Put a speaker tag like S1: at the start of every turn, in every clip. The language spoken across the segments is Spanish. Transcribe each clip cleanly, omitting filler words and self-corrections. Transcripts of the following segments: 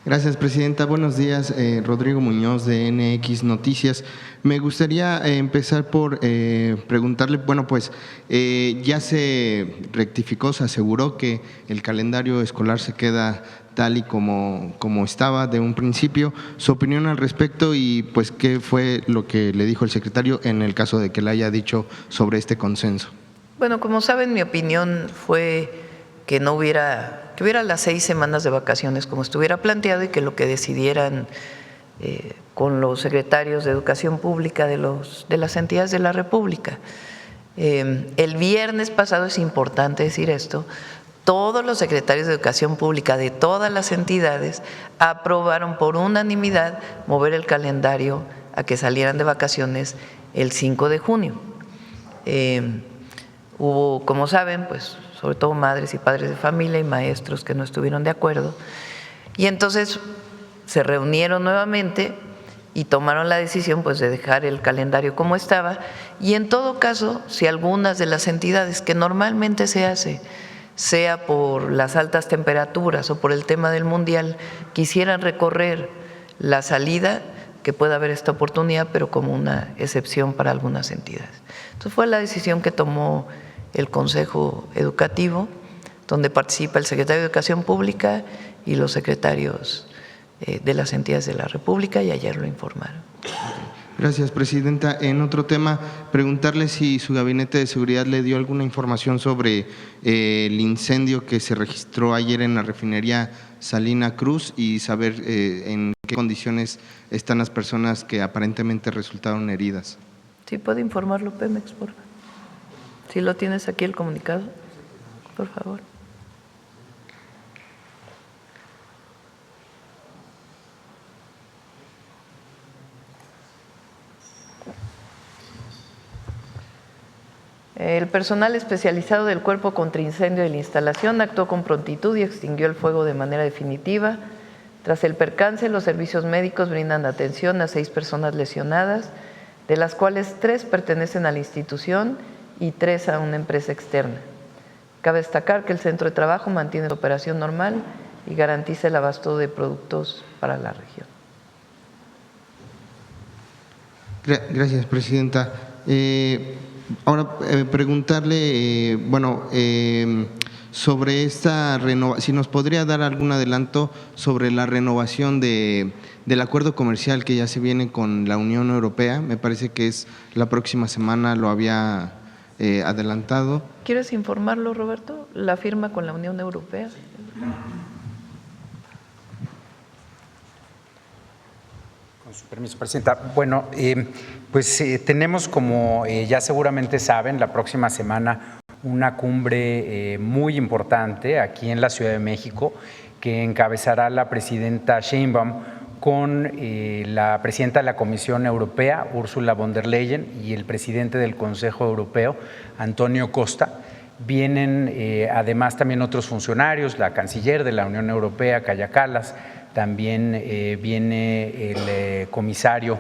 S1: Gracias, presidenta. Buenos días, Rodrigo Muñoz de NX Noticias. Me gustaría empezar por preguntarle, bueno, pues ya se rectificó, se aseguró que el calendario escolar se queda tal y como estaba de un principio. Su opinión al respecto y pues qué fue lo que le dijo el secretario en el caso de que le haya dicho sobre este consenso.
S2: Bueno, como saben, mi opinión fue que no hubiera, que hubiera las 6 semanas de vacaciones como estuviera planteado y que lo que decidieran con los secretarios de Educación Pública de las entidades de la República. El viernes pasado, es importante decir esto, todos los secretarios de Educación Pública de todas las entidades aprobaron por unanimidad mover el calendario a que salieran de vacaciones el 5 de junio. Hubo, como saben, pues sobre todo madres y padres de familia y maestros que no estuvieron de acuerdo. Y entonces se reunieron nuevamente y tomaron la decisión pues de dejar el calendario como estaba. Y en todo caso, si algunas de las entidades que normalmente se hace, sea por las altas temperaturas o por el tema del mundial, quisieran recorrer la salida, que pueda haber esta oportunidad, pero como una excepción para algunas entidades. Entonces fue la decisión que tomó el Consejo Educativo, donde participa el secretario de Educación Pública y los secretarios de las entidades de la República, y ayer lo informaron.
S1: Gracias, presidenta. En otro tema, preguntarle si su gabinete de seguridad le dio alguna información sobre el incendio que se registró ayer en la refinería Salina Cruz y saber en qué condiciones están las personas que aparentemente resultaron heridas.
S2: Sí, puede informarlo, Pemex, por favor. Si lo tienes aquí el comunicado, por favor. El personal especializado del Cuerpo contra Incendio de la instalación actuó con prontitud y extinguió el fuego de manera definitiva. Tras el percance, los servicios médicos brindan atención a 6 personas lesionadas, de las cuales 3 pertenecen a la institución y 3 a una empresa externa. Cabe destacar que el centro de trabajo mantiene su operación normal y garantiza el abasto de productos para la región.
S1: Gracias, presidenta. Ahora, preguntarle, sobre esta renovación, si nos podría dar algún adelanto sobre la renovación del acuerdo comercial que ya se viene con la Unión Europea. Me parece que es la próxima semana, lo había adelantado.
S2: ¿Quieres informarlo, Roberto? La firma con la Unión Europea.
S3: Con su permiso, presidenta. Bueno, tenemos, como ya seguramente saben, la próxima semana una cumbre muy importante aquí en la Ciudad de México que encabezará la presidenta Sheinbaum con la presidenta de la Comisión Europea, Ursula von der Leyen, y el presidente del Consejo Europeo, Antonio Costa. Vienen además también otros funcionarios, la canciller de la Unión Europea, Kaja Kallas, también viene el comisario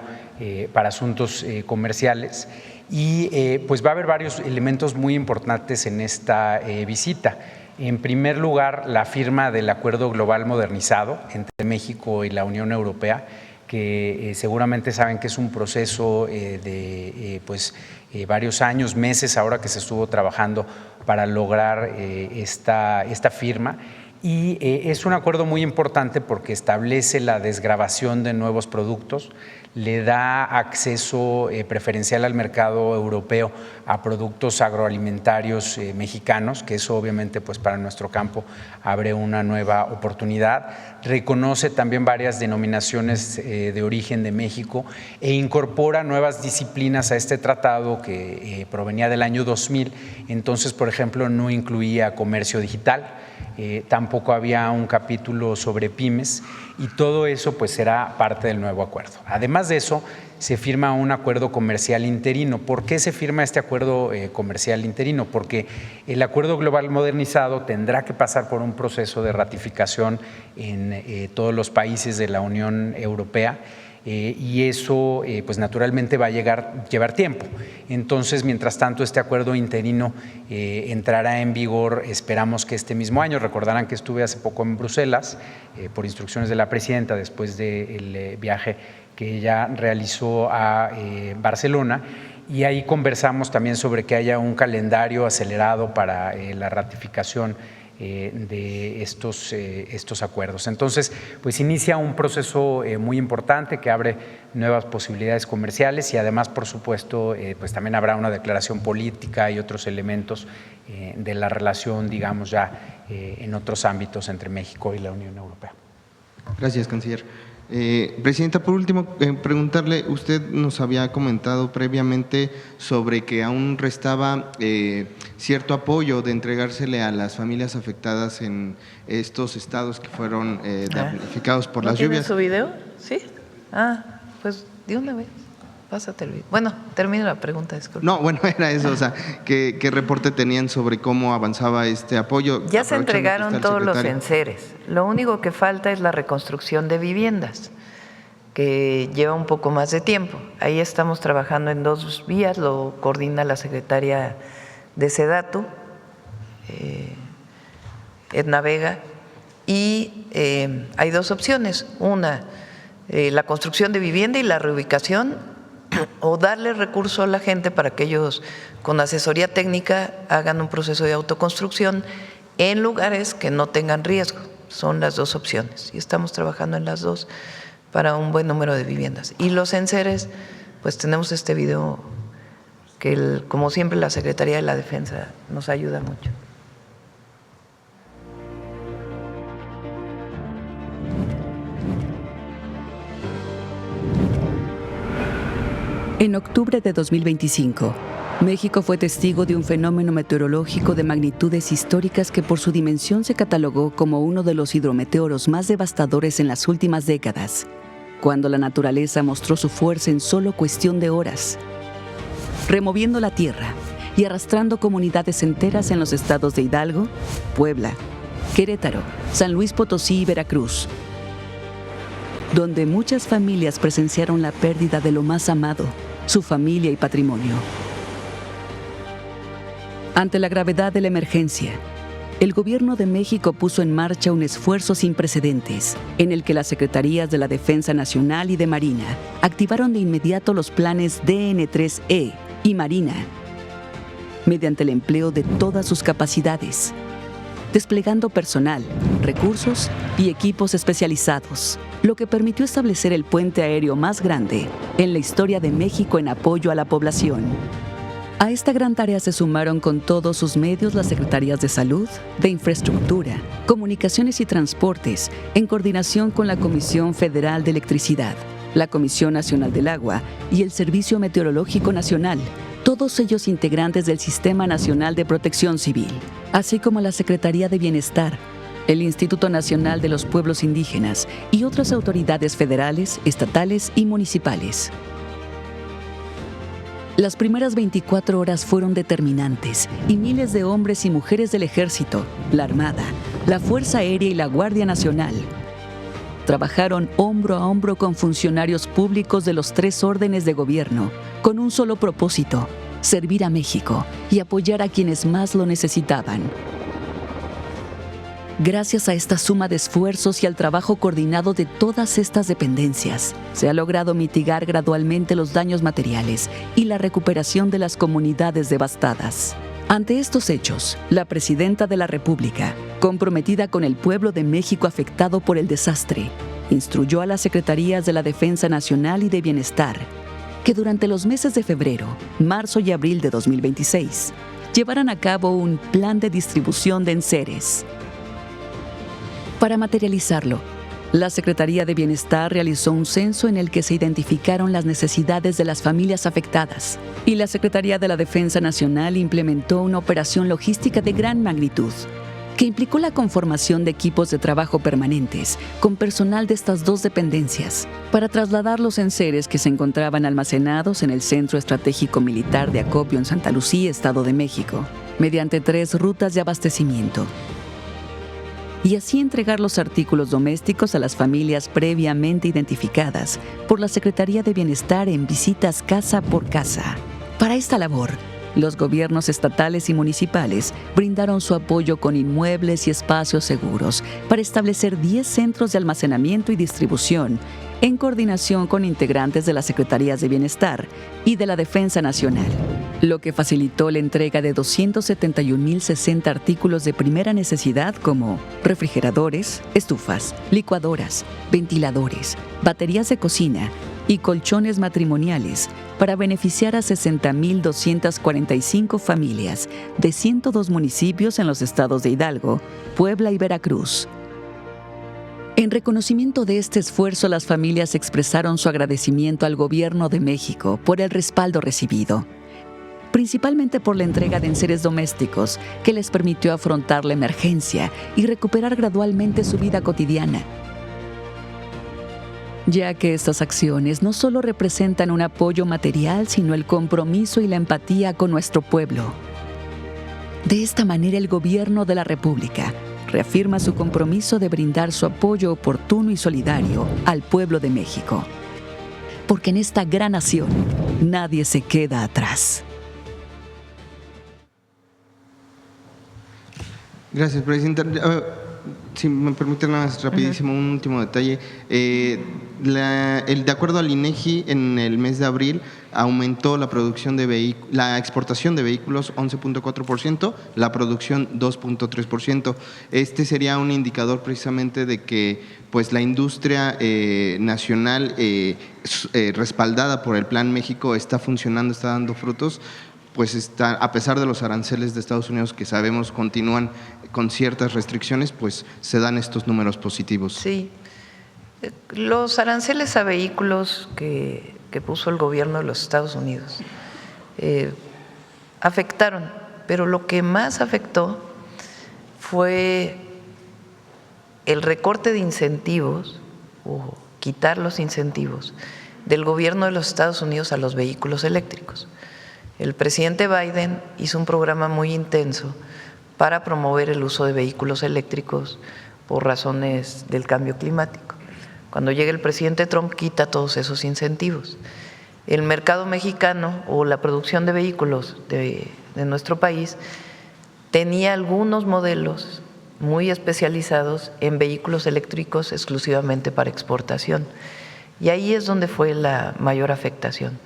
S3: para asuntos comerciales y pues va a haber varios elementos muy importantes en esta visita. En primer lugar, la firma del Acuerdo Global Modernizado entre México y la Unión Europea, que seguramente saben que es un proceso de varios años, meses ahora que se estuvo trabajando para lograr esta firma. Y es un acuerdo muy importante porque establece la desgravación de nuevos productos, le da acceso preferencial al mercado europeo a productos agroalimentarios mexicanos, que eso obviamente pues para nuestro campo abre una nueva oportunidad. Reconoce también varias denominaciones de origen de México e incorpora nuevas disciplinas a este tratado que provenía del año 2000. Entonces, por ejemplo, no incluía comercio digital. Tampoco había un capítulo sobre pymes y todo eso pues será parte del nuevo acuerdo. Además de eso, se firma un acuerdo comercial interino. ¿Por qué se firma este acuerdo comercial interino? Porque el acuerdo global modernizado tendrá que pasar por un proceso de ratificación en todos los países de la Unión Europea. y eso pues naturalmente va a llevar tiempo. Entonces, mientras tanto, este acuerdo interino entrará en vigor, esperamos que este mismo año. Recordarán que estuve hace poco en Bruselas por instrucciones de la presidenta después del viaje que ella realizó a Barcelona, y ahí conversamos también sobre que haya un calendario acelerado para la ratificación de estos acuerdos. Entonces, pues inicia un proceso muy importante que abre nuevas posibilidades comerciales y además, por supuesto, pues también habrá una declaración política y otros elementos de la relación, digamos, ya en otros ámbitos entre México y la Unión Europea.
S1: Gracias, canciller. Presidenta, por último, preguntarle, usted nos había comentado previamente sobre que aún restaba cierto apoyo de entregársele a las familias afectadas en estos estados que fueron damnificados por las lluvias.
S2: ¿No tiene su video? Sí. Pues de una vez. Pásate el video. Bueno, termino la pregunta, disculpe.
S1: No, bueno, era eso, o sea, ¿qué reporte tenían sobre cómo avanzaba este apoyo?
S2: Ya se entregaron todos los enseres. Lo único que falta es la reconstrucción de viviendas, que lleva un poco más de tiempo. Ahí estamos trabajando en 2 vías, lo coordina la secretaria de SEDATU, Edna Vega, y hay 2 opciones. Una, la construcción de vivienda y la reubicación, o darle recurso a la gente para que ellos con asesoría técnica hagan un proceso de autoconstrucción en lugares que no tengan riesgo. Son las 2 opciones y estamos trabajando en las 2 para un buen número de viviendas. Y los enseres, pues tenemos este video que como siempre la Secretaría de la Defensa nos ayuda mucho.
S4: En octubre de 2025, México fue testigo de un fenómeno meteorológico de magnitudes históricas que por su dimensión se catalogó como uno de los hidrometeoros más devastadores en las últimas décadas, cuando la naturaleza mostró su fuerza en solo cuestión de horas, removiendo la tierra y arrastrando comunidades enteras en los estados de Hidalgo, Puebla, Querétaro, San Luis Potosí y Veracruz, donde muchas familias presenciaron la pérdida de lo más amado, su familia y patrimonio. Ante la gravedad de la emergencia, el Gobierno de México puso en marcha un esfuerzo sin precedentes, en el que las Secretarías de la Defensa Nacional y de Marina activaron de inmediato los planes DN3E y Marina, mediante el empleo de todas sus capacidades, desplegando personal, recursos y equipos especializados, lo que permitió establecer el puente aéreo más grande en la historia de México en apoyo a la población. A esta gran tarea se sumaron con todos sus medios las Secretarías de Salud, de Infraestructura, Comunicaciones y Transportes, en coordinación con la Comisión Federal de Electricidad, la Comisión Nacional del Agua y el Servicio Meteorológico Nacional, todos ellos integrantes del Sistema Nacional de Protección Civil, así como la Secretaría de Bienestar, el Instituto Nacional de los Pueblos Indígenas y otras autoridades federales, estatales y municipales. Las primeras 24 horas fueron determinantes y miles de hombres y mujeres del Ejército, la Armada, la Fuerza Aérea y la Guardia Nacional trabajaron hombro a hombro con funcionarios públicos de los 3 órdenes de gobierno, con un solo propósito: servir a México y apoyar a quienes más lo necesitaban. Gracias a esta suma de esfuerzos y al trabajo coordinado de todas estas dependencias, se ha logrado mitigar gradualmente los daños materiales y la recuperación de las comunidades devastadas. Ante estos hechos, la Presidenta de la República, comprometida con el pueblo de México afectado por el desastre, instruyó a las Secretarías de la Defensa Nacional y de Bienestar que durante los meses de febrero, marzo y abril de 2026 llevaran a cabo un plan de distribución de enseres. Para materializarlo, la Secretaría de Bienestar realizó un censo en el que se identificaron las necesidades de las familias afectadas y la Secretaría de la Defensa Nacional implementó una operación logística de gran magnitud que implicó la conformación de equipos de trabajo permanentes con personal de estas 2 dependencias para trasladar los enseres que se encontraban almacenados en el Centro Estratégico Militar de Acopio en Santa Lucía, Estado de México, mediante 3 rutas de abastecimiento. y así entregar los artículos domésticos a las familias previamente identificadas por la Secretaría de Bienestar en visitas casa por casa. Para esta labor, los gobiernos estatales y municipales brindaron su apoyo con inmuebles y espacios seguros para establecer 10 centros de almacenamiento y distribución en coordinación con integrantes de las Secretarías de Bienestar y de la Defensa Nacional, lo que facilitó la entrega de 271.060 artículos de primera necesidad como refrigeradores, estufas, licuadoras, ventiladores, baterías de cocina y colchones matrimoniales para beneficiar a 60.245 familias de 102 municipios en los estados de Hidalgo, Puebla y Veracruz. En reconocimiento de este esfuerzo, las familias expresaron su agradecimiento al Gobierno de México por el respaldo recibido, principalmente por la entrega de enseres domésticos que les permitió afrontar la emergencia y recuperar gradualmente su vida cotidiana, ya que estas acciones no solo representan un apoyo material, sino el compromiso y la empatía con nuestro pueblo. De esta manera, el Gobierno de la República reafirma su compromiso de brindar su apoyo oportuno y solidario al pueblo de México, porque en esta gran nación nadie se queda atrás.
S1: Gracias, Presidenta. Si me permiten nada más rapidísimo, un último detalle. De acuerdo al INEGI, en el mes de abril aumentó la producción de la exportación de vehículos 11.4%, la producción 2.3%. Este sería un indicador precisamente de que pues la industria nacional respaldada por el Plan México está funcionando, está dando frutos. Pues está, a pesar de los aranceles de Estados Unidos que sabemos continúan con ciertas restricciones, pues se dan estos números positivos.
S2: Sí, los aranceles a vehículos que puso el gobierno de los Estados Unidos afectaron, pero lo que más afectó fue el recorte de incentivos o quitar los incentivos del gobierno de los Estados Unidos a los vehículos eléctricos. El presidente Biden hizo un programa muy intenso para promover el uso de vehículos eléctricos por razones del cambio climático. Cuando llega el presidente Trump, quita todos esos incentivos. El mercado mexicano o la producción de vehículos de nuestro país tenía algunos modelos muy especializados en vehículos eléctricos exclusivamente para exportación. Y ahí es donde fue la mayor afectación.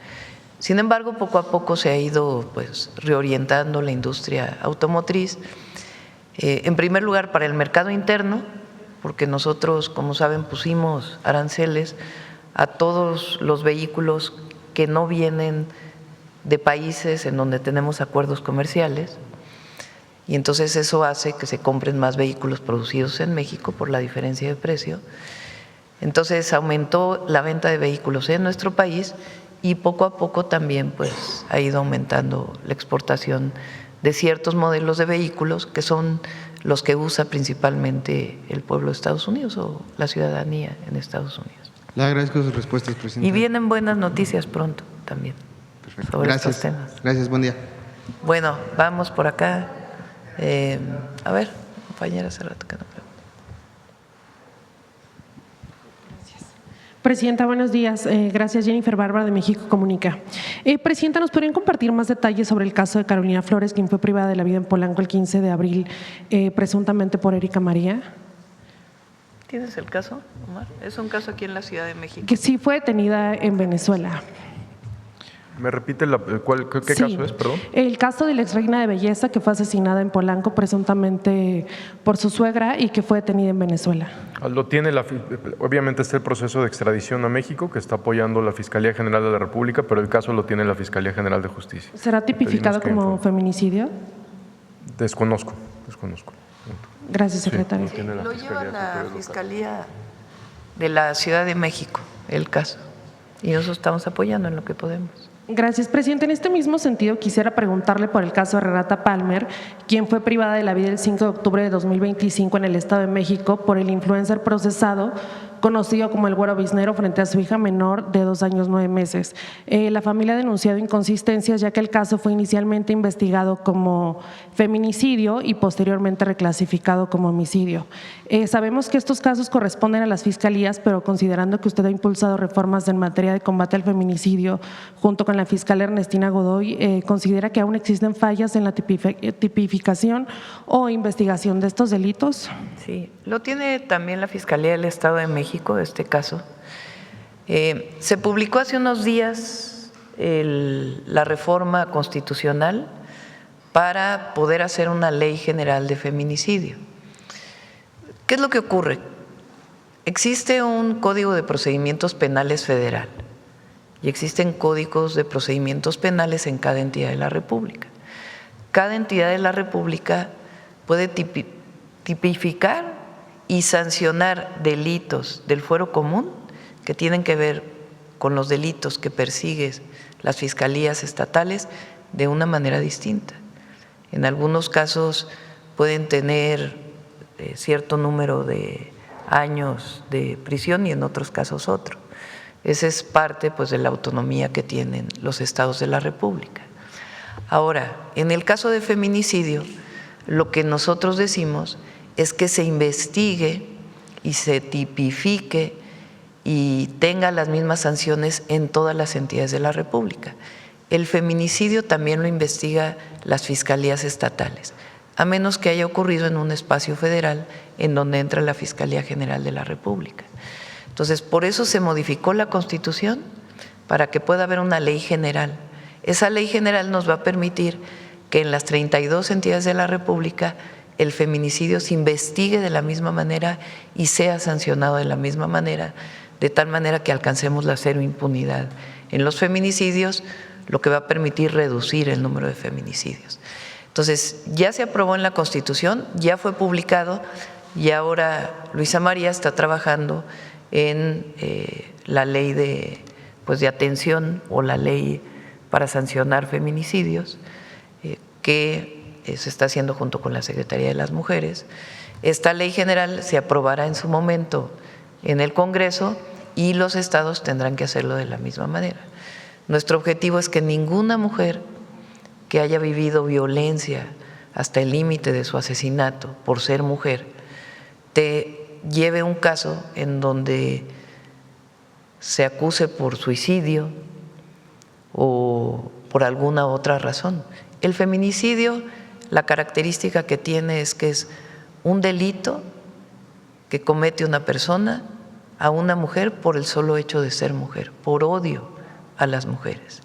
S2: Sin embargo, poco a poco se ha ido pues reorientando la industria automotriz, en primer lugar para el mercado interno, porque nosotros, como saben, pusimos aranceles a todos los vehículos que no vienen de países en donde tenemos acuerdos comerciales, y entonces eso hace que se compren más vehículos producidos en México por la diferencia de precio. Entonces aumentó la venta de vehículos en nuestro país y poco a poco también pues ha ido aumentando la exportación de ciertos modelos de vehículos que son los que usa principalmente el pueblo de Estados Unidos o la ciudadanía en Estados Unidos.
S1: Le agradezco sus respuestas, Presidenta.
S2: Y vienen buenas noticias pronto también.
S1: Perfecto.
S2: Sobre
S1: Gracias.
S2: estos temas.
S1: Gracias, buen día.
S2: Bueno, vamos por acá. A ver, compañera, hace rato que no pregunto.
S5: Presidenta, buenos días. Gracias, Jennifer Bárbara de México Comunica. Presidenta, ¿nos podrían compartir más detalles sobre el caso de Carolina Flores, quien fue privada de la vida en Polanco el 15 de abril, presuntamente por Erika María?
S2: ¿Tienes el caso, Omar? Es un caso aquí en la Ciudad de México.
S5: Que sí fue detenida en Venezuela.
S6: ¿Me repite qué
S5: Sí,
S6: caso es, perdón?
S5: El caso de la ex reina de belleza que fue asesinada en Polanco presuntamente por su suegra y que fue detenida en Venezuela.
S6: Lo tiene obviamente está el proceso de extradición a México que está apoyando la Fiscalía General de la República, pero el caso lo tiene la Fiscalía General de Justicia.
S5: ¿Será tipificado como feminicidio?
S6: Desconozco.
S5: Gracias, secretario.
S6: Sí, tiene la
S2: Lo
S6: Fiscalía
S2: lleva la
S6: local.
S2: Fiscalía de la Ciudad de México, el caso. Y nosotros estamos apoyando en lo que podemos.
S5: Gracias, presidente. En este mismo sentido, quisiera preguntarle por el caso de Renata Palmer, quien fue privada de la vida el 5 de octubre de 2025 en el Estado de México por el influencer procesado conocido como el Güero Biznero, frente a su hija menor de 2 años 9 meses. La familia ha denunciado inconsistencias, ya que el caso fue inicialmente investigado como feminicidio y posteriormente reclasificado como homicidio. Sabemos que estos casos corresponden a las fiscalías, pero considerando que usted ha impulsado reformas en materia de combate al feminicidio junto con la fiscal Ernestina Godoy, ¿considera que aún existen fallas en la tipificación o investigación de estos delitos?
S2: Sí, lo tiene también la Fiscalía del Estado de México, este caso. Se publicó hace unos días la reforma constitucional para poder hacer una ley general de feminicidio. ¿Qué es lo que ocurre? Existe un Código de Procedimientos Penales federal y existen códigos de procedimientos penales en cada entidad de la República. Cada entidad de la República puede tipificar y sancionar delitos del fuero común que tienen que ver con los delitos que persiguen las fiscalías estatales de una manera distinta. En algunos casos pueden tener cierto número de años de prisión y en otros casos otro. Esa es parte pues de la autonomía que tienen los estados de la República. Ahora, en el caso de feminicidio, lo que nosotros decimos es que se investigue y se tipifique y tenga las mismas sanciones en todas las entidades de la República. El feminicidio también lo investiga las fiscalías estatales, a menos que haya ocurrido en un espacio federal en donde entra la Fiscalía General de la República. Entonces, por eso se modificó la Constitución, para que pueda haber una ley general. Esa ley general nos va a permitir que en las 32 entidades de la República el feminicidio se investigue de la misma manera y sea sancionado de la misma manera, de tal manera que alcancemos la cero impunidad en los feminicidios, lo que va a permitir reducir el número de feminicidios. Entonces, ya se aprobó en la Constitución, ya fue publicado y ahora Luisa María está trabajando en la ley de atención o la ley para sancionar feminicidios que se está haciendo junto con la Secretaría de las Mujeres. Esta ley general se aprobará en su momento en el Congreso y los estados tendrán que hacerlo de la misma manera. Nuestro objetivo es que ninguna mujer que haya vivido violencia hasta el límite de su asesinato por ser mujer te lleve un caso en donde se acuse por suicidio o por alguna otra razón. El feminicidio, la característica que tiene es que es un delito que comete una persona a una mujer por el solo hecho de ser mujer, por odio a las mujeres.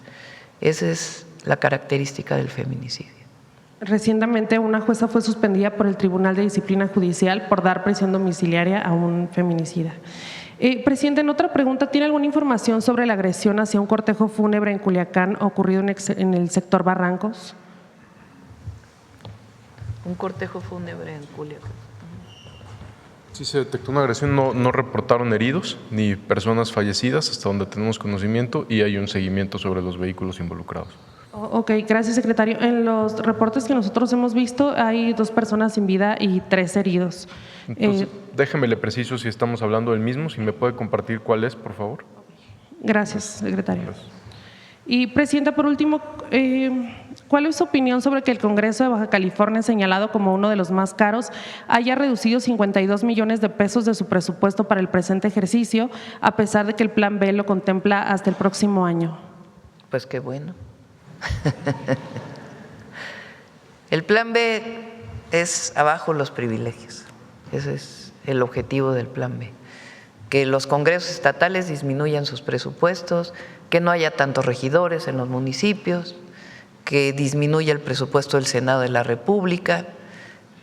S2: Esa es la característica del feminicidio.
S5: Recientemente una jueza fue suspendida por el Tribunal de Disciplina Judicial por dar prisión domiciliaria a un feminicida. Presidente, en otra pregunta, ¿tiene alguna información sobre la agresión hacia un cortejo fúnebre en Culiacán ocurrido en el sector Barrancos?
S2: Un cortejo fúnebre en Culiacán.
S6: Sí, se detectó una agresión, no reportaron heridos ni personas fallecidas hasta donde tenemos conocimiento y hay un seguimiento sobre los vehículos involucrados.
S5: Ok, gracias, secretario. En los reportes que nosotros hemos visto hay 2 personas sin vida y 3 heridos.
S6: Entonces, déjeme le preciso si estamos hablando del mismo, si me puede compartir cuál es, por favor.
S5: Gracias, secretario.
S6: Gracias.
S5: Y, Presidenta, por último, ¿cuál es su opinión sobre que el Congreso de Baja California, señalado como uno de los más caros, haya reducido 52 millones de pesos de su presupuesto para el presente ejercicio, a pesar de que el Plan B lo contempla hasta el próximo año?
S2: Pues qué bueno. El Plan B es abajo los privilegios. Ese es el objetivo del Plan B. Que los congresos estatales disminuyan sus presupuestos, que no haya tantos regidores en los municipios, que disminuya el presupuesto del Senado de la República,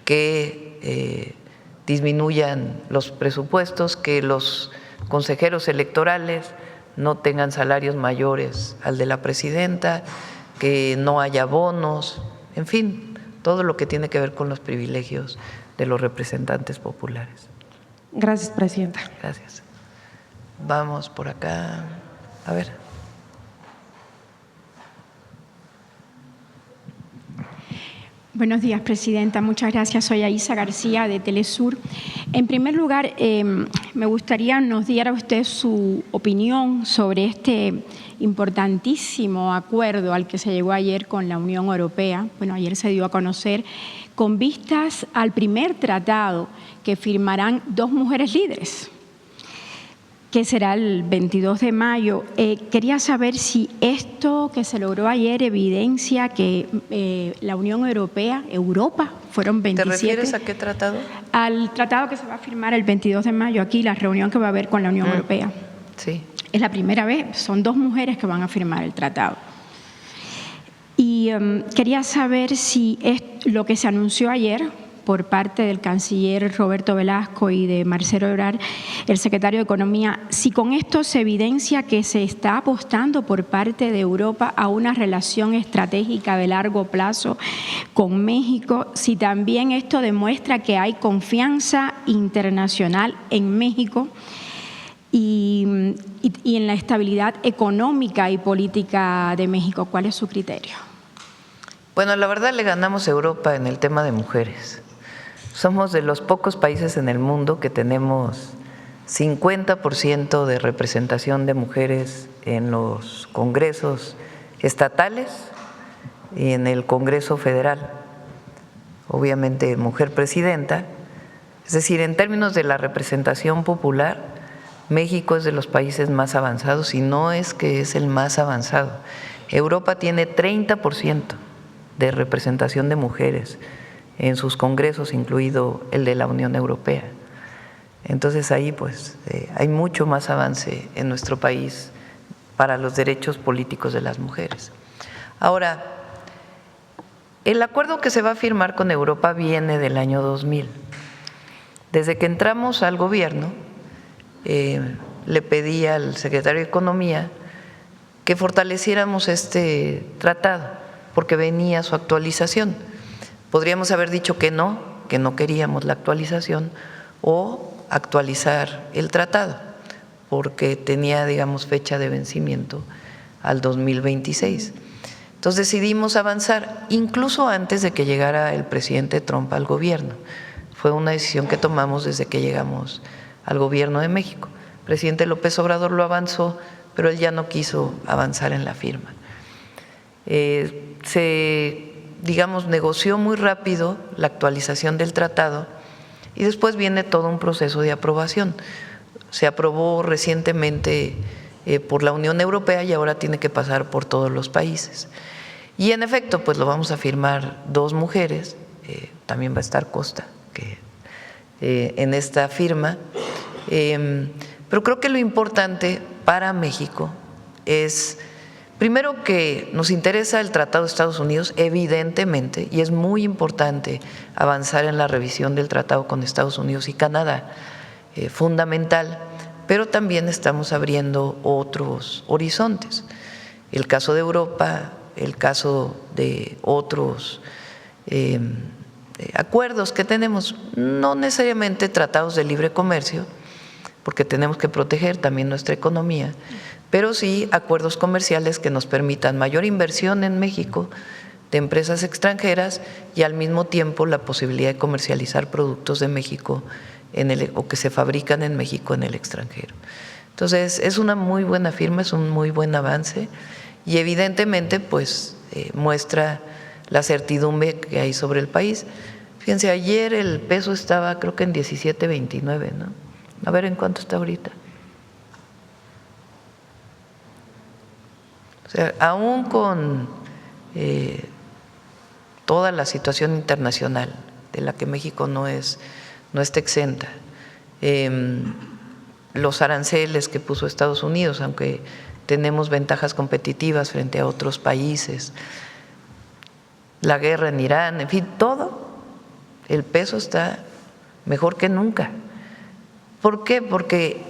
S2: que disminuyan los presupuestos, que los consejeros electorales no tengan salarios mayores al de la presidenta, que no haya bonos, en fin, todo lo que tiene que ver con los privilegios de los representantes populares.
S5: Gracias, Presidenta.
S2: Gracias. Vamos por acá. A ver.
S7: Buenos días, Presidenta. Muchas gracias. Soy Aisa García, de Telesur. En primer lugar, me gustaría nos diera usted su opinión sobre este importantísimo acuerdo al que se llegó ayer con la Unión Europea. Bueno, ayer se dio a conocer con vistas al primer tratado que firmarán dos mujeres líderes, que será el 22 de mayo. Quería saber si esto que se logró ayer evidencia que la Unión Europea, Europa, fueron 27.
S2: ¿Te refieres a qué tratado?
S7: Al tratado que se va a firmar el 22 de mayo, aquí, la reunión que va a haber con la Unión Europea.
S2: Sí.
S7: Es la primera vez, son dos mujeres que van a firmar el tratado. Y quería saber si es lo que se anunció ayer por parte del canciller Roberto Velasco y de Marcelo Ebrard, el secretario de Economía, si con esto se evidencia que se está apostando por parte de Europa a una relación estratégica de largo plazo con México, si también esto demuestra que hay confianza internacional en México y en la estabilidad económica y política de México. ¿Cuál es su criterio?
S2: Bueno, la verdad le ganamos a Europa en el tema de mujeres. Somos de los pocos países en el mundo que tenemos 50% de representación de mujeres en los congresos estatales y en el Congreso Federal. Obviamente, mujer presidenta. Es decir, en términos de la representación popular, México es de los países más avanzados y no es que es el más avanzado. Europa tiene 30% de representación de mujeres en sus congresos, incluido el de la Unión Europea. Entonces ahí pues hay mucho más avance en nuestro país para los derechos políticos de las mujeres. Ahora, el acuerdo que se va a firmar con Europa viene del año 2000. Desde que entramos al gobierno, le pedí al secretario de Economía que fortaleciéramos este tratado, porque venía su actualización. Podríamos haber dicho que no queríamos la actualización o actualizar el tratado, porque tenía, digamos, fecha de vencimiento al 2026. Entonces decidimos avanzar, incluso antes de que llegara el presidente Trump al gobierno. Fue una decisión que tomamos desde que llegamos al gobierno de México. El presidente López Obrador lo avanzó, pero él ya no quiso avanzar en la firma. Digamos, negoció muy rápido la actualización del tratado y después viene todo un proceso de aprobación. Se aprobó recientemente por la Unión Europea y ahora tiene que pasar por todos los países. Y en efecto, pues lo vamos a firmar dos mujeres, también va a estar Costa en esta firma, pero creo que lo importante para México es… Primero, que nos interesa el Tratado de Estados Unidos, evidentemente, y es muy importante avanzar en la revisión del tratado con Estados Unidos y Canadá, fundamental, pero también estamos abriendo otros horizontes. El caso de Europa, el caso de otros acuerdos que tenemos, no necesariamente tratados de libre comercio, porque tenemos que proteger también nuestra economía, pero sí acuerdos comerciales que nos permitan mayor inversión en México de empresas extranjeras y al mismo tiempo la posibilidad de comercializar productos de México o que se fabrican en México en el extranjero. Entonces es una muy buena firma, es un muy buen avance y evidentemente pues muestra la certidumbre que hay sobre el país. Fíjense, ayer el peso estaba creo que en 17.29, ¿no? A ver en cuánto está ahorita. O sea, aún con toda la situación internacional de la que México no está exenta, los aranceles que puso Estados Unidos, aunque tenemos ventajas competitivas frente a otros países, la guerra en Irán, en fin, todo, el peso está mejor que nunca. ¿Por qué? Porque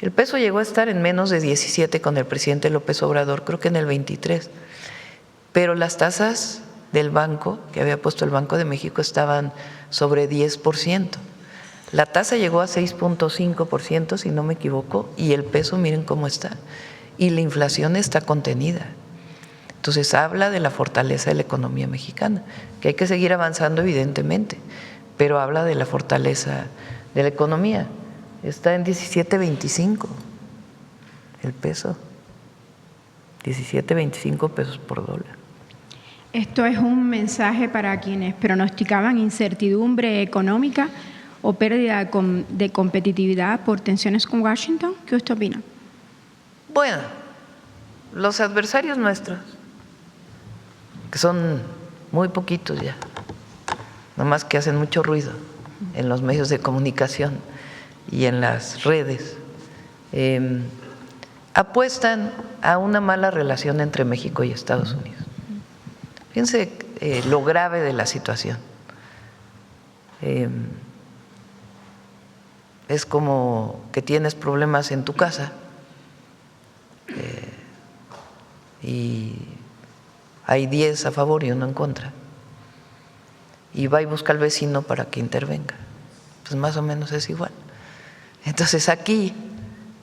S2: el peso llegó a estar en menos de 17 con el presidente López Obrador, creo que en el 23, pero las tasas del banco, que había puesto el Banco de México, estaban sobre 10%. La tasa llegó a 6.5%, si no me equivoco, y el peso miren cómo está. Y la inflación está contenida. Entonces habla de la fortaleza de la economía mexicana, que hay que seguir avanzando evidentemente, pero habla de la fortaleza de la economía. Está en 17.25 el peso, 17.25 pesos por dólar.
S7: Esto es un mensaje para quienes pronosticaban incertidumbre económica o pérdida de competitividad por tensiones con Washington. ¿Qué usted opina?
S2: Bueno, los adversarios nuestros, que son muy poquitos ya, nomás que hacen mucho ruido en los medios de comunicación y en las redes, apuestan a una mala relación entre México y Estados Unidos. Fíjense lo grave de la situación. Es como que tienes problemas en tu casa y hay 10 a favor y 1 en contra. Y va y busca al vecino para que intervenga. Pues más o menos es igual. Entonces aquí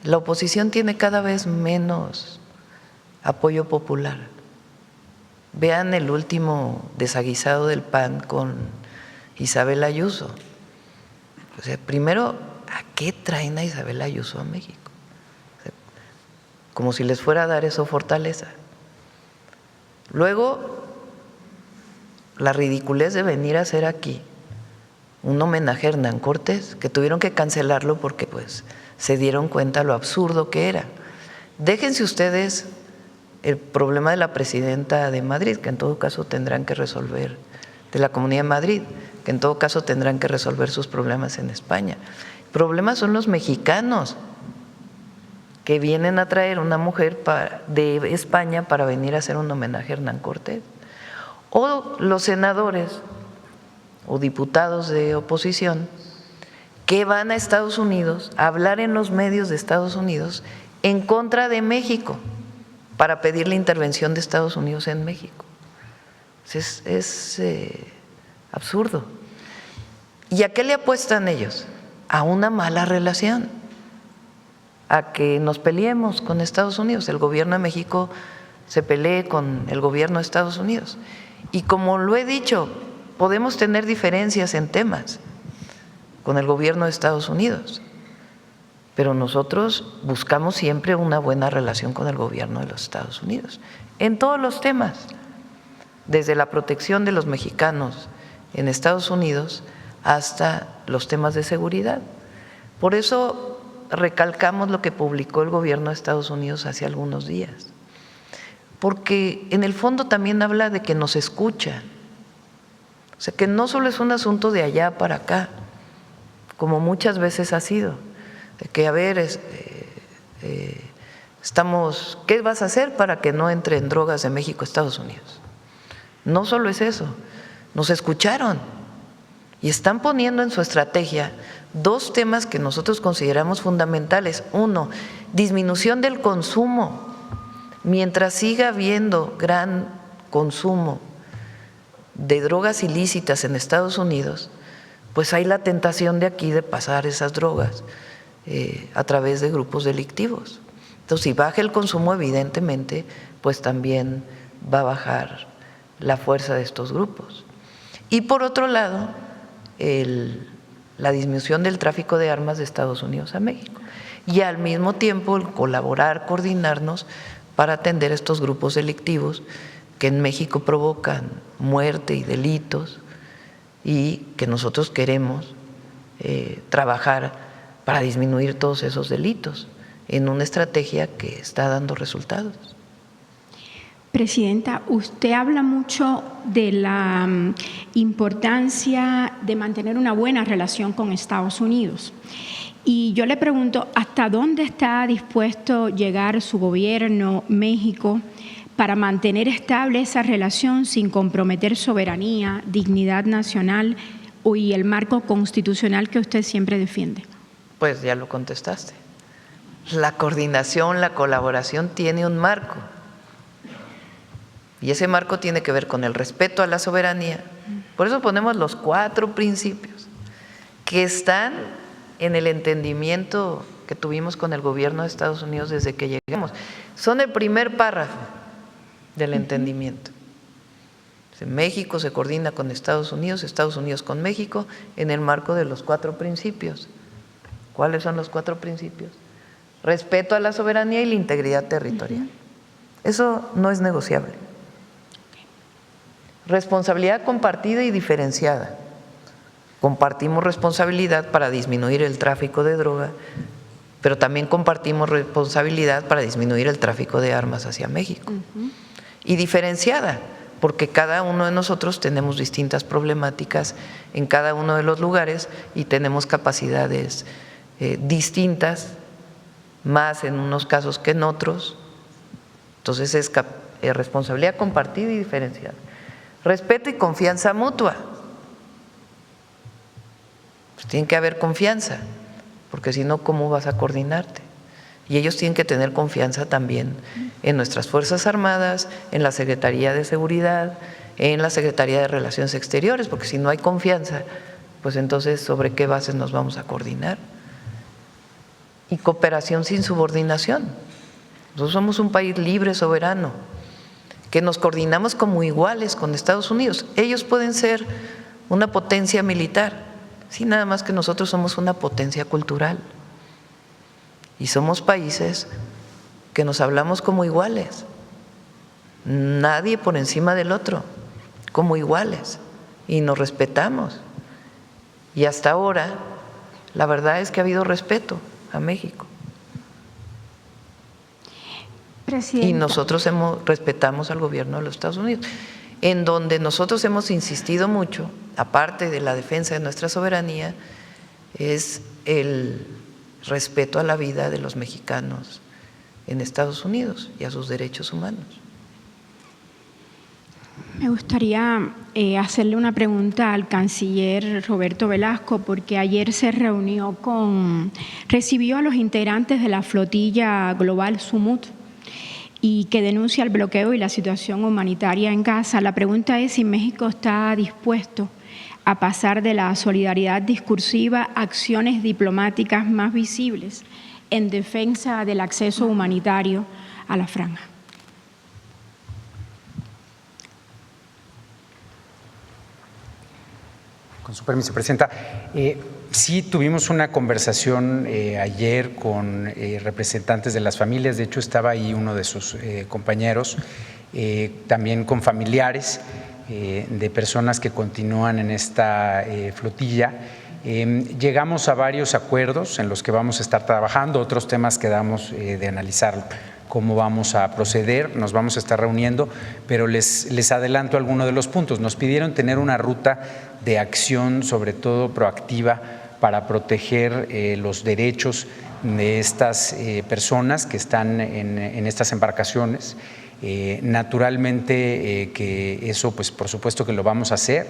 S2: la oposición tiene cada vez menos apoyo popular. Vean el último desaguisado del PAN con Isabel Ayuso. O sea, primero, ¿a qué traen a Isabel Ayuso a México? O sea, como si les fuera a dar eso fortaleza. Luego, la ridiculez de venir a hacer aquí un homenaje a Hernán Cortés, que tuvieron que cancelarlo porque pues se dieron cuenta lo absurdo que era. Déjense ustedes el problema de la presidenta de Madrid, que en todo caso tendrán que resolver, de la Comunidad de Madrid, que en todo caso tendrán que resolver sus problemas en España. El problema son los mexicanos que vienen a traer una mujer de España para venir a hacer un homenaje a Hernán Cortés. O los senadores o diputados de oposición que van a Estados Unidos a hablar en los medios de Estados Unidos en contra de México para pedir la intervención de Estados Unidos en México. Es absurdo. ¿Y a qué le apuestan ellos? A una mala relación, a que nos peleemos con Estados Unidos, el gobierno de México se pelee con el gobierno de Estados Unidos. Y como lo he dicho, podemos tener diferencias en temas con el gobierno de Estados Unidos, pero nosotros buscamos siempre una buena relación con el gobierno de los Estados Unidos, en todos los temas, desde la protección de los mexicanos en Estados Unidos hasta los temas de seguridad. Por eso recalcamos lo que publicó el gobierno de Estados Unidos hace algunos días, porque en el fondo también habla de que nos escucha, o sea, que no solo es un asunto de allá para acá, como muchas veces ha sido, de que a ver, ¿qué vas a hacer para que no entren drogas de México a Estados Unidos? No solo es eso, nos escucharon y están poniendo en su estrategia dos temas que nosotros consideramos fundamentales. Uno, disminución del consumo. Mientras siga habiendo gran consumo de drogas ilícitas en Estados Unidos, pues hay la tentación de aquí de pasar esas drogas a través de grupos delictivos. Entonces, si baja el consumo, evidentemente, pues también va a bajar la fuerza de estos grupos. Y por otro lado, la disminución del tráfico de armas de Estados Unidos a México. Y al mismo tiempo, el colaborar, coordinarnos para atender estos grupos delictivos que en México provocan muerte y delitos y que nosotros queremos trabajar para disminuir todos esos delitos en una estrategia que está dando resultados.
S7: Presidenta, usted habla mucho de la importancia de mantener una buena relación con Estados Unidos. Y yo le pregunto, ¿hasta dónde está dispuesto llegar su gobierno, México, para mantener estable esa relación sin comprometer soberanía, dignidad nacional y el marco constitucional que usted siempre defiende?
S2: Pues ya lo contestaste. La coordinación, la colaboración tiene un marco. Y ese marco tiene que ver con el respeto a la soberanía. Por eso ponemos los 4 principios que están en el entendimiento que tuvimos con el gobierno de Estados Unidos desde que llegamos. Son el primer párrafo del entendimiento. México se coordina con Estados Unidos con México en el marco de los 4 principios. ¿Cuáles son los 4 principios? Respeto a la soberanía y la integridad territorial. Eso no es negociable. Responsabilidad compartida y diferenciada. Compartimos responsabilidad para disminuir el tráfico de droga, pero también compartimos responsabilidad para disminuir el tráfico de armas hacia México. Y diferenciada, porque cada uno de nosotros tenemos distintas problemáticas en cada uno de los lugares y tenemos capacidades distintas, más en unos casos que en otros. Entonces es responsabilidad compartida y diferenciada. Respeto y confianza mutua. Pues tiene que haber confianza, porque si no, ¿cómo vas a coordinarte? Y ellos tienen que tener confianza también en nuestras Fuerzas Armadas, en la Secretaría de Seguridad, en la Secretaría de Relaciones Exteriores, porque si no hay confianza, pues entonces ¿sobre qué bases nos vamos a coordinar? Y cooperación sin subordinación. Nosotros somos un país libre, soberano, que nos coordinamos como iguales con Estados Unidos. Ellos pueden ser una potencia militar, sí, nada más que nosotros somos una potencia cultural. Y somos países que nos hablamos como iguales, nadie por encima del otro, como iguales, y nos respetamos. Y hasta ahora, la verdad es que ha habido respeto a México.
S7: Presidenta.
S2: Y nosotros respetamos al gobierno de los Estados Unidos, en donde nosotros hemos insistido mucho, aparte de la defensa de nuestra soberanía, es el respeto a la vida de los mexicanos en Estados Unidos y a sus derechos humanos.
S7: Me gustaría hacerle una pregunta al canciller Roberto Velasco, porque ayer recibió a los integrantes de la flotilla global Sumut y que denuncia el bloqueo y la situación humanitaria en Gaza. La pregunta es si México está dispuesto a pasar de la solidaridad discursiva a acciones diplomáticas más visibles en defensa del acceso humanitario a la franja.
S3: Con su permiso, Presidenta. Sí, tuvimos una conversación ayer con representantes de las familias, de hecho estaba ahí uno de sus compañeros, también con familiares de personas que continúan en esta flotilla. Llegamos a varios acuerdos en los que vamos a estar trabajando, otros temas quedamos de analizar cómo vamos a proceder, nos vamos a estar reuniendo, pero les adelanto algunos de los puntos. Nos pidieron tener una ruta de acción, sobre todo proactiva, para proteger los derechos de estas personas que están en estas embarcaciones. Naturalmente que eso, pues por supuesto que lo vamos a hacer.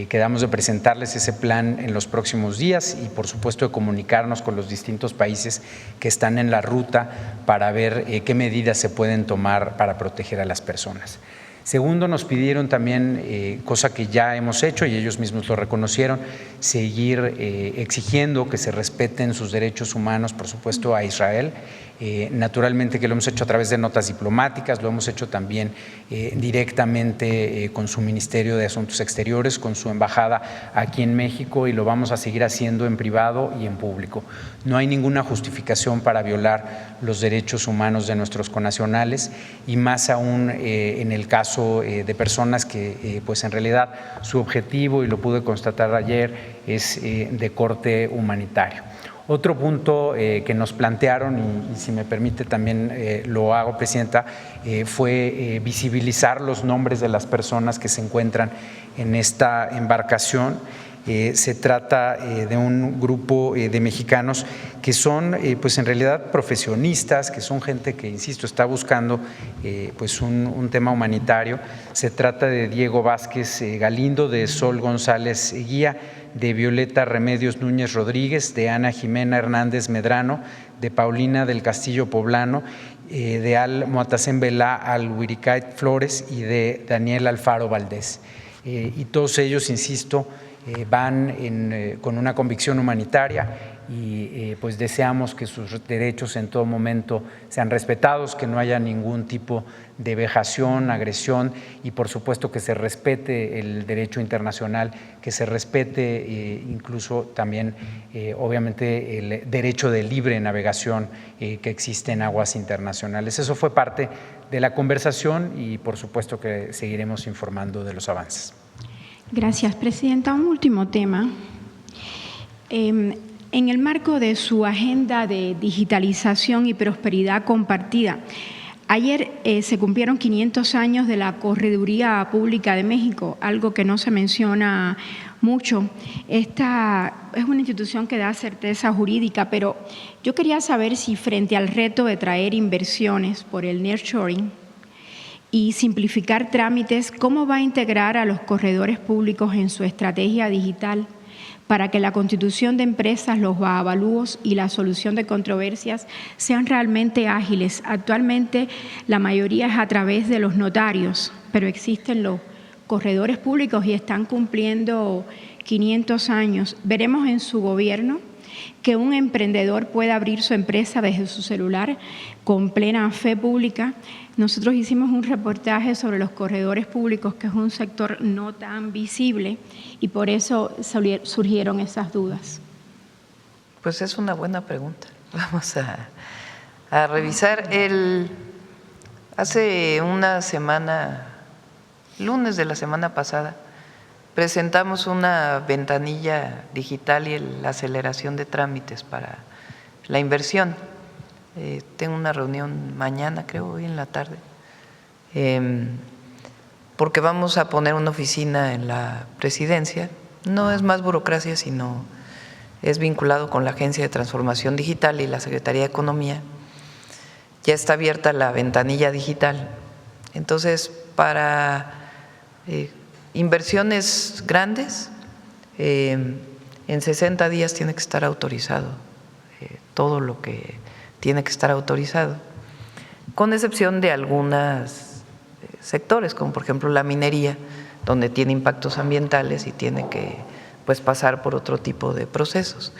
S3: Quedamos de presentarles ese plan en los próximos días y por supuesto de comunicarnos con los distintos países que están en la ruta para ver qué medidas se pueden tomar para proteger a las personas. Segundo, nos pidieron también, cosa que ya hemos hecho y ellos mismos lo reconocieron, seguir exigiendo que se respeten sus derechos humanos, por supuesto, a Israel. Naturalmente que lo hemos hecho a través de notas diplomáticas, lo hemos hecho también directamente con su Ministerio de Asuntos Exteriores, con su embajada aquí en México y lo vamos a seguir haciendo en privado y en público. No hay ninguna justificación para violar los derechos humanos de nuestros connacionales y más aún en el caso de personas que pues en realidad su objetivo, y lo pude constatar ayer, es de corte humanitario. Otro punto que nos plantearon, y si me permite también lo hago, Presidenta, fue visibilizar los nombres de las personas que se encuentran en esta embarcación. Se trata de un grupo de mexicanos que son pues en realidad profesionistas, que son gente que, insisto, está buscando pues un tema humanitario. Se trata de Diego Vázquez Galindo, de Sol González Guía, de Violeta Remedios Núñez Rodríguez, de Ana Jimena Hernández Medrano, de Paulina del Castillo Poblano, de Al Moatacén Belá Al Huiricay Flores y de Daniel Alfaro Valdés. Y todos ellos, insisto, van con una convicción humanitaria y pues deseamos que sus derechos en todo momento sean respetados, que no haya ningún tipo de vejación, agresión y por supuesto que se respete el derecho internacional, que se respete incluso también obviamente el derecho de libre navegación que existe en aguas internacionales. Eso fue parte de la conversación y por supuesto que seguiremos informando de los avances.
S7: Gracias, Presidenta. Un último tema. En el marco de su agenda de digitalización y prosperidad compartida, ayer se cumplieron 500 años de la Correduría Pública de México, algo que no se menciona mucho. Esta es una institución que da certeza jurídica, pero yo quería saber si frente al reto de traer inversiones por el nearshoring y simplificar trámites, ¿cómo va a integrar a los corredores públicos en su estrategia digital para que la constitución de empresas, los avalúos y la solución de controversias sean realmente ágiles? Actualmente la mayoría es a través de los notarios, pero existen los corredores públicos y están cumpliendo 500 años. ¿Veremos en su gobierno que un emprendedor pueda abrir su empresa desde su celular con plena fe pública? Nosotros hicimos un reportaje sobre los corredores públicos, que es un sector no tan visible, y por eso surgieron esas dudas.
S2: Pues es una buena pregunta. Vamos a revisar. Hace una semana, lunes de la semana pasada, presentamos una ventanilla digital y la aceleración de trámites para la inversión. Tengo una reunión mañana, creo, hoy en la tarde, porque vamos a poner una oficina en la presidencia. No es más burocracia, sino es vinculado con la Agencia de Transformación Digital y la Secretaría de Economía. Ya está abierta la ventanilla digital. Entonces, para inversiones grandes, en 60 días tiene que estar autorizado todo lo que tiene que estar autorizado, con excepción de algunos sectores, como por ejemplo la minería, donde tiene impactos ambientales y tiene que pasar por otro tipo de procesos.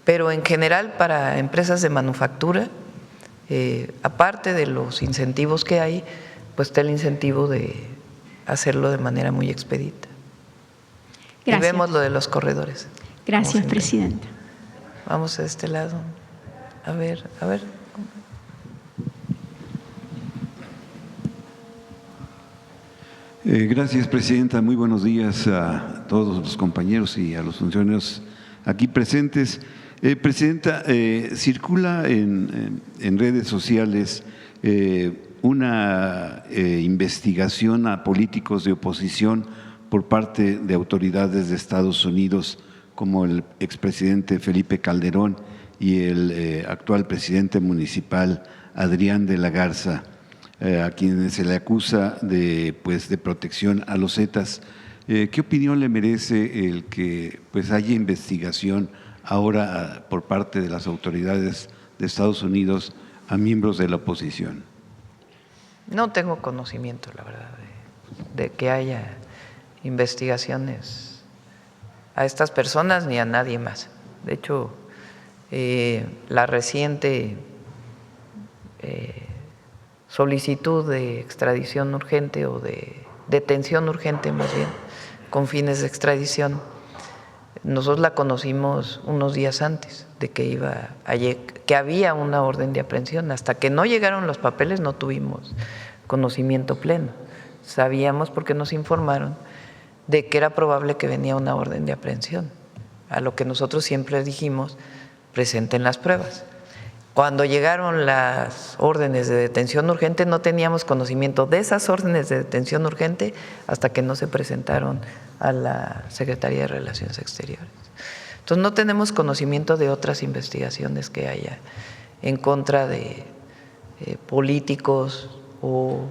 S2: Pero en general, para empresas de manufactura, aparte de los incentivos que hay, pues está el incentivo de hacerlo de manera muy expedita.
S7: Gracias.
S2: Y vemos lo de los corredores.
S7: Gracias, Presidenta.
S2: Vamos a este lado. A ver.
S8: Gracias, Presidenta. Muy buenos días a todos los compañeros y a los funcionarios aquí presentes. Presidenta, circula en redes sociales una investigación a políticos de oposición por parte de autoridades de Estados Unidos, como el expresidente Felipe Calderón y el actual presidente municipal Adrián de la Garza, a quienes se le acusa de protección a los Zetas. ¿Qué opinión le merece el que haya investigación ahora por parte de las autoridades de Estados Unidos a miembros de la oposición?
S2: No tengo conocimiento, la verdad, de que haya investigaciones a estas personas ni a nadie más. De hecho, la reciente solicitud de extradición urgente o de detención urgente, más bien, con fines de extradición, nosotros la conocimos unos días antes de que había una orden de aprehensión. Hasta que no llegaron los papeles no tuvimos conocimiento pleno. Sabíamos, porque nos informaron, de que era probable que venía una orden de aprehensión, a lo que nosotros siempre dijimos: presenten las pruebas. Cuando llegaron las órdenes de detención urgente, no teníamos conocimiento de esas órdenes de detención urgente hasta que no se presentaron a la Secretaría de Relaciones Exteriores. Entonces, no tenemos conocimiento de otras investigaciones que haya en contra de políticos o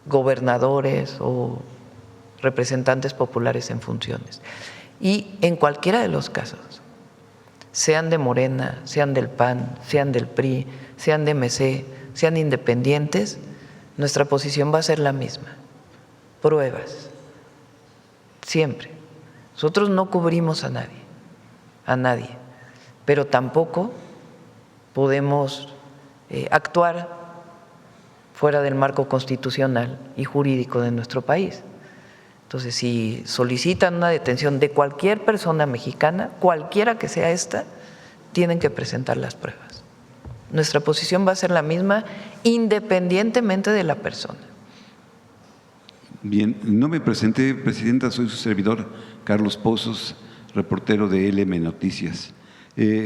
S2: gobernadores o representantes populares en funciones. Y en cualquiera de los casos, sean de Morena, sean del PAN, sean del PRI, sean de MC, sean independientes, nuestra posición va a ser la misma: pruebas, siempre. Nosotros no cubrimos a nadie, pero tampoco podemos actuar fuera del marco constitucional y jurídico de nuestro país. Entonces, si solicitan una detención de cualquier persona mexicana, cualquiera que sea esta, tienen que presentar las pruebas. Nuestra posición va a ser la misma independientemente de la persona.
S8: Bien, no me presenté, Presidenta, soy su servidor, Carlos Pozos, reportero de LM Noticias.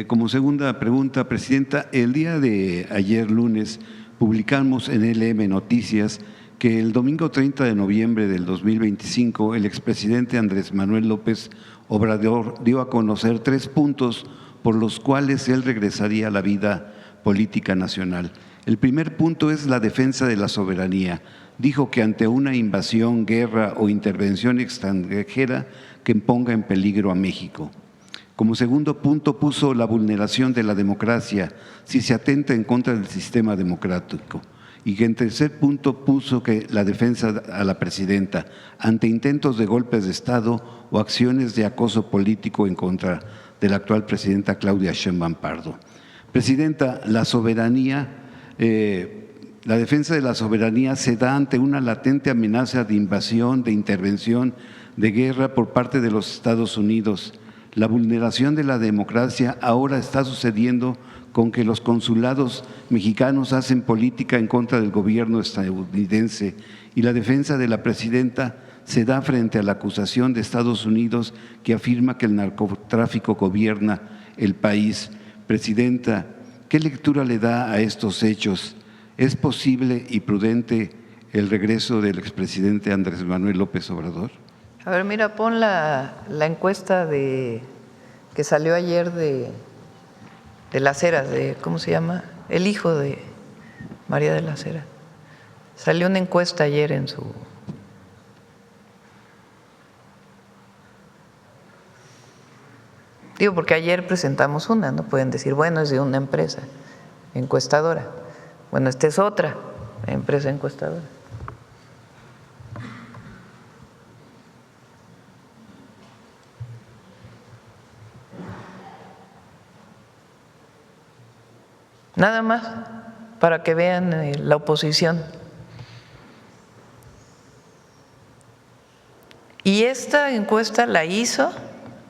S8: Como segunda pregunta, Presidenta, el día de ayer lunes publicamos en LM Noticias que el domingo 30 de noviembre del 2025 el expresidente Andrés Manuel López Obrador dio a conocer 3 puntos por los cuales él regresaría a la vida política nacional. El primer punto es la defensa de la soberanía. Dijo que ante una invasión, guerra o intervención extranjera que ponga en peligro a México. Como segundo punto puso la vulneración de la democracia si se atenta en contra del sistema democrático. Y en tercer punto puso que la defensa a la presidenta ante intentos de golpes de Estado o acciones de acoso político en contra de la actual presidenta Claudia Sheinbaum Pardo. Presidenta, la soberanía, la defensa de la soberanía se da ante una latente amenaza de invasión, de intervención, de guerra por parte de los Estados Unidos. La vulneración de la democracia ahora está sucediendo con que los consulados mexicanos hacen política en contra del gobierno estadounidense y la defensa de la presidenta se da frente a la acusación de Estados Unidos que afirma que el narcotráfico gobierna el país. Presidenta, ¿qué lectura le da a estos hechos? ¿Es posible y prudente el regreso del expresidente Andrés Manuel López Obrador?
S2: A ver, mira, pon la encuesta que salió ayer de Las Heras, ¿cómo se llama? El hijo de María de las Heras. Salió una encuesta ayer en su… Digo, porque ayer presentamos una, ¿no? Pueden decir, bueno, es de una empresa encuestadora. Bueno, esta es otra empresa encuestadora. Nada más para que vean la oposición. Y esta encuesta la hizo,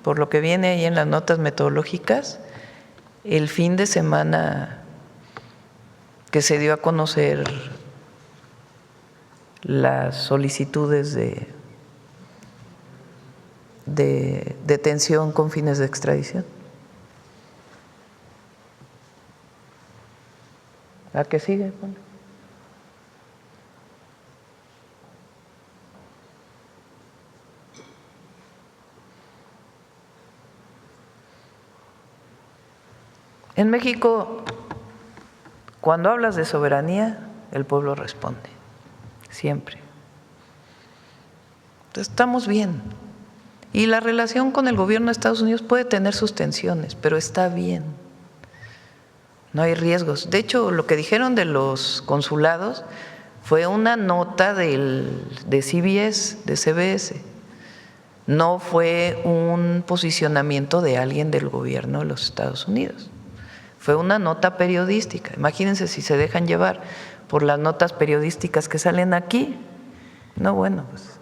S2: por lo que viene ahí en las notas metodológicas, el fin de semana que se dio a conocer las solicitudes de detención con fines de extradición. ¿A qué sigue? En México, cuando hablas de soberanía, el pueblo responde, siempre. Entonces, estamos bien. Y la relación con el gobierno de Estados Unidos puede tener sus tensiones, pero está bien. No hay riesgos. De hecho, lo que dijeron de los consulados fue una nota de CBS. No fue un posicionamiento de alguien del gobierno de los Estados Unidos. Fue una nota periodística. Imagínense si se dejan llevar por las notas periodísticas que salen aquí. No, bueno, pues.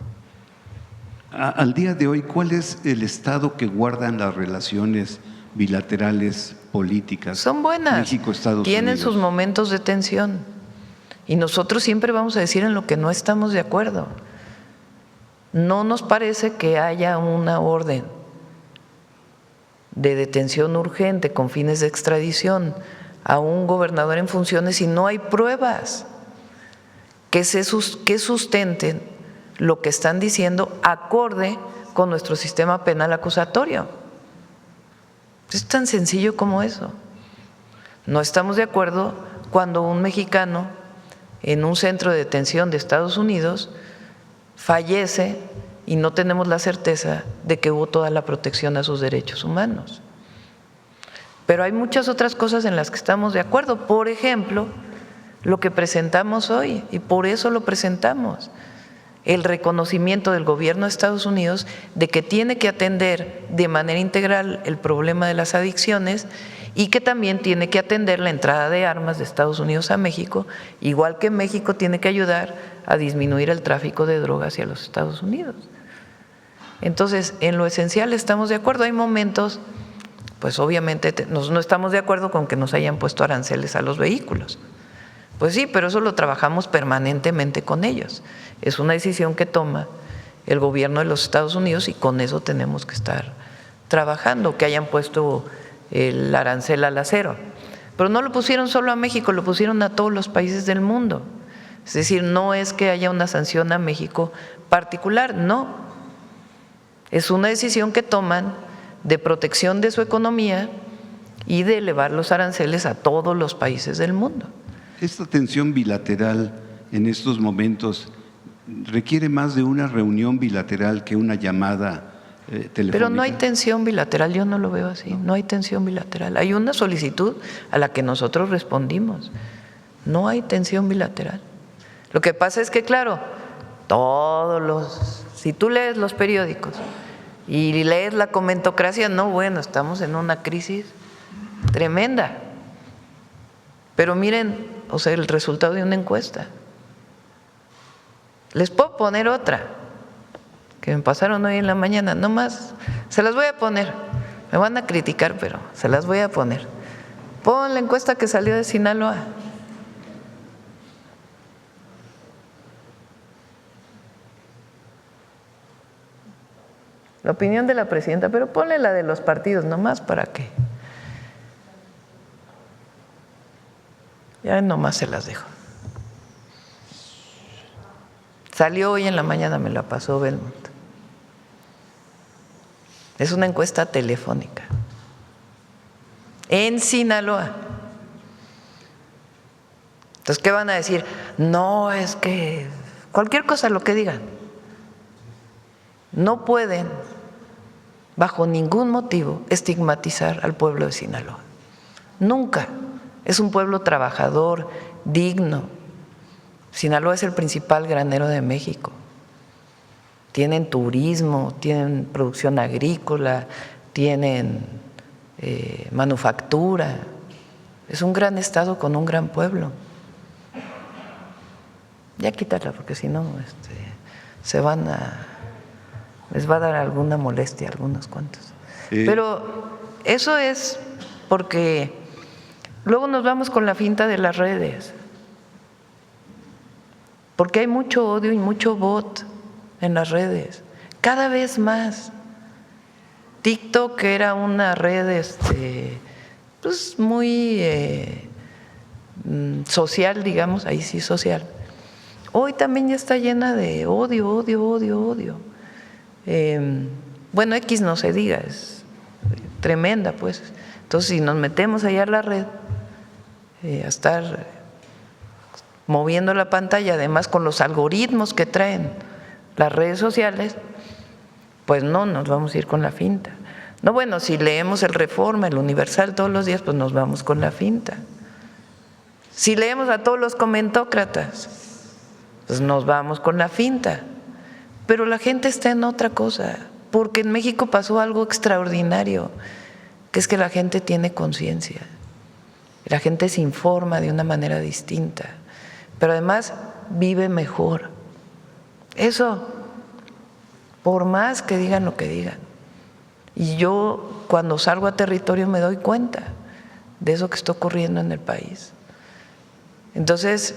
S8: Al día de hoy, ¿cuál es el estado que guardan las relaciones bilaterales políticas?
S2: Son buenas,
S8: México-Estados
S2: tienen
S8: Unidos.
S2: sus momentos de tensión y nosotros siempre vamos a decir en lo que no estamos de acuerdo. No nos parece que haya una orden de detención urgente con fines de extradición a un gobernador en funciones si no hay pruebas que sustenten lo que están diciendo acorde con nuestro sistema penal acusatorio. Es tan sencillo como eso. No estamos de acuerdo cuando un mexicano en un centro de detención de Estados Unidos fallece y no tenemos la certeza de que hubo toda la protección a sus derechos humanos. Pero hay muchas otras cosas en las que estamos de acuerdo. Por ejemplo, lo que presentamos hoy, y por eso lo presentamos, el reconocimiento del gobierno de Estados Unidos de que tiene que atender de manera integral el problema de las adicciones y que también tiene que atender la entrada de armas de Estados Unidos a México, igual que México tiene que ayudar a disminuir el tráfico de drogas hacia los Estados Unidos. Entonces, en lo esencial estamos de acuerdo. Hay momentos, pues obviamente no estamos de acuerdo con que nos hayan puesto aranceles a los vehículos. Pues sí, pero eso lo trabajamos permanentemente con ellos. Es una decisión que toma el gobierno de los Estados Unidos y con eso tenemos que estar trabajando, que hayan puesto el arancel al acero. Pero no lo pusieron solo a México, lo pusieron a todos los países del mundo. Es decir, no es que haya una sanción a México particular, no. Es una decisión que toman de protección de su economía y de elevar los aranceles a todos los países del mundo.
S8: Esta tensión bilateral en estos momentos requiere más de una reunión bilateral que una llamada telefónica.
S2: Pero no hay tensión bilateral, yo no lo veo así, no hay tensión bilateral. Hay una solicitud a la que nosotros respondimos, no hay tensión bilateral. Lo que pasa es que, claro, si tú lees los periódicos y lees la comentocracia, no, bueno, estamos en una crisis tremenda. Pero miren, o sea, el resultado de una encuesta. Les puedo poner otra, que me pasaron hoy en la mañana, no más, se las voy a poner, me van a criticar, pero se las voy a poner. Pon la encuesta que salió de Sinaloa. La opinión de la presidenta, pero ponle la de los partidos nomás para qué. Ya nomás se las dejo. Salió hoy en la mañana, me la pasó Belmont. Es una encuesta telefónica en Sinaloa. Entonces, ¿qué van a decir? No, es que cualquier cosa, lo que digan. No pueden, bajo ningún motivo, estigmatizar al pueblo de Sinaloa. Nunca. Es un pueblo trabajador, digno. Sinaloa es el principal granero de México. Tienen turismo, tienen producción agrícola, tienen manufactura. Es un gran estado con un gran pueblo. Ya quítala, porque si no les va a dar alguna molestia a algunos cuantos. Pero eso es porque luego nos vamos con la finta de las redes, porque hay mucho odio y mucho bot en las redes, cada vez más. TikTok era una red pues muy social, digamos, ahí sí social. Hoy también ya está llena de odio, odio, odio, odio. Bueno, X no se diga, es tremenda, pues. Entonces, si nos metemos allá a la red, a estar moviendo la pantalla, además con los algoritmos que traen las redes sociales, pues no nos vamos a ir con la finta. No, bueno, si leemos el Reforma, el Universal todos los días, pues nos vamos con la finta. Si leemos a todos los comentócratas, pues nos vamos con la finta. Pero la gente está en otra cosa, porque en México pasó algo extraordinario, que es que la gente tiene conciencia, la gente se informa de una manera distinta, pero además vive mejor. Eso, por más que digan lo que digan. Y yo cuando salgo a territorio me doy cuenta de eso que está ocurriendo en el país. Entonces,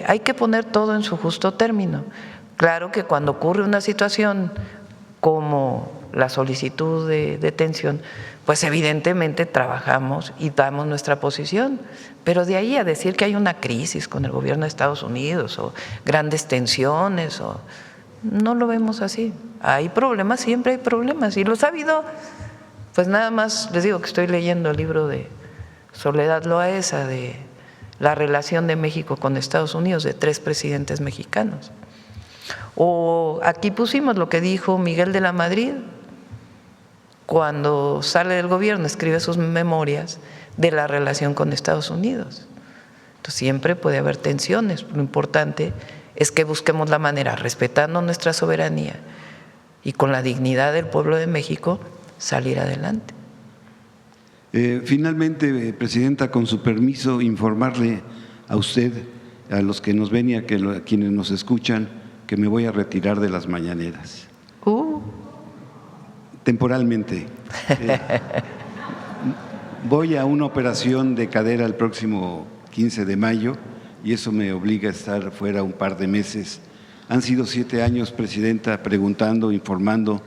S2: hay que poner todo en su justo término. Claro que cuando ocurre una situación como la solicitud de detención, pues evidentemente trabajamos y damos nuestra posición, pero de ahí a decir que hay una crisis con el gobierno de Estados Unidos o grandes tensiones, no lo vemos así. Hay problemas, siempre hay problemas, y los ha habido. Pues nada más les digo que estoy leyendo el libro de Soledad Loaesa de la relación de México con Estados Unidos, de 3 presidentes mexicanos. O aquí pusimos lo que dijo Miguel de la Madrid cuando sale del gobierno, escribe sus memorias de la relación con Estados Unidos. Entonces siempre puede haber tensiones, lo importante es que busquemos la manera, respetando nuestra soberanía y con la dignidad del pueblo de México, salir adelante.
S8: Finalmente, Presidenta, con su permiso, informarle a usted, a los que nos ven y a quienes nos escuchan, que me voy a retirar de las mañaneras. Temporalmente. Voy a una operación de cadera el próximo 15 de mayo y eso me obliga a estar fuera un par de meses. Han sido 7 años, Presidenta, preguntando, informando,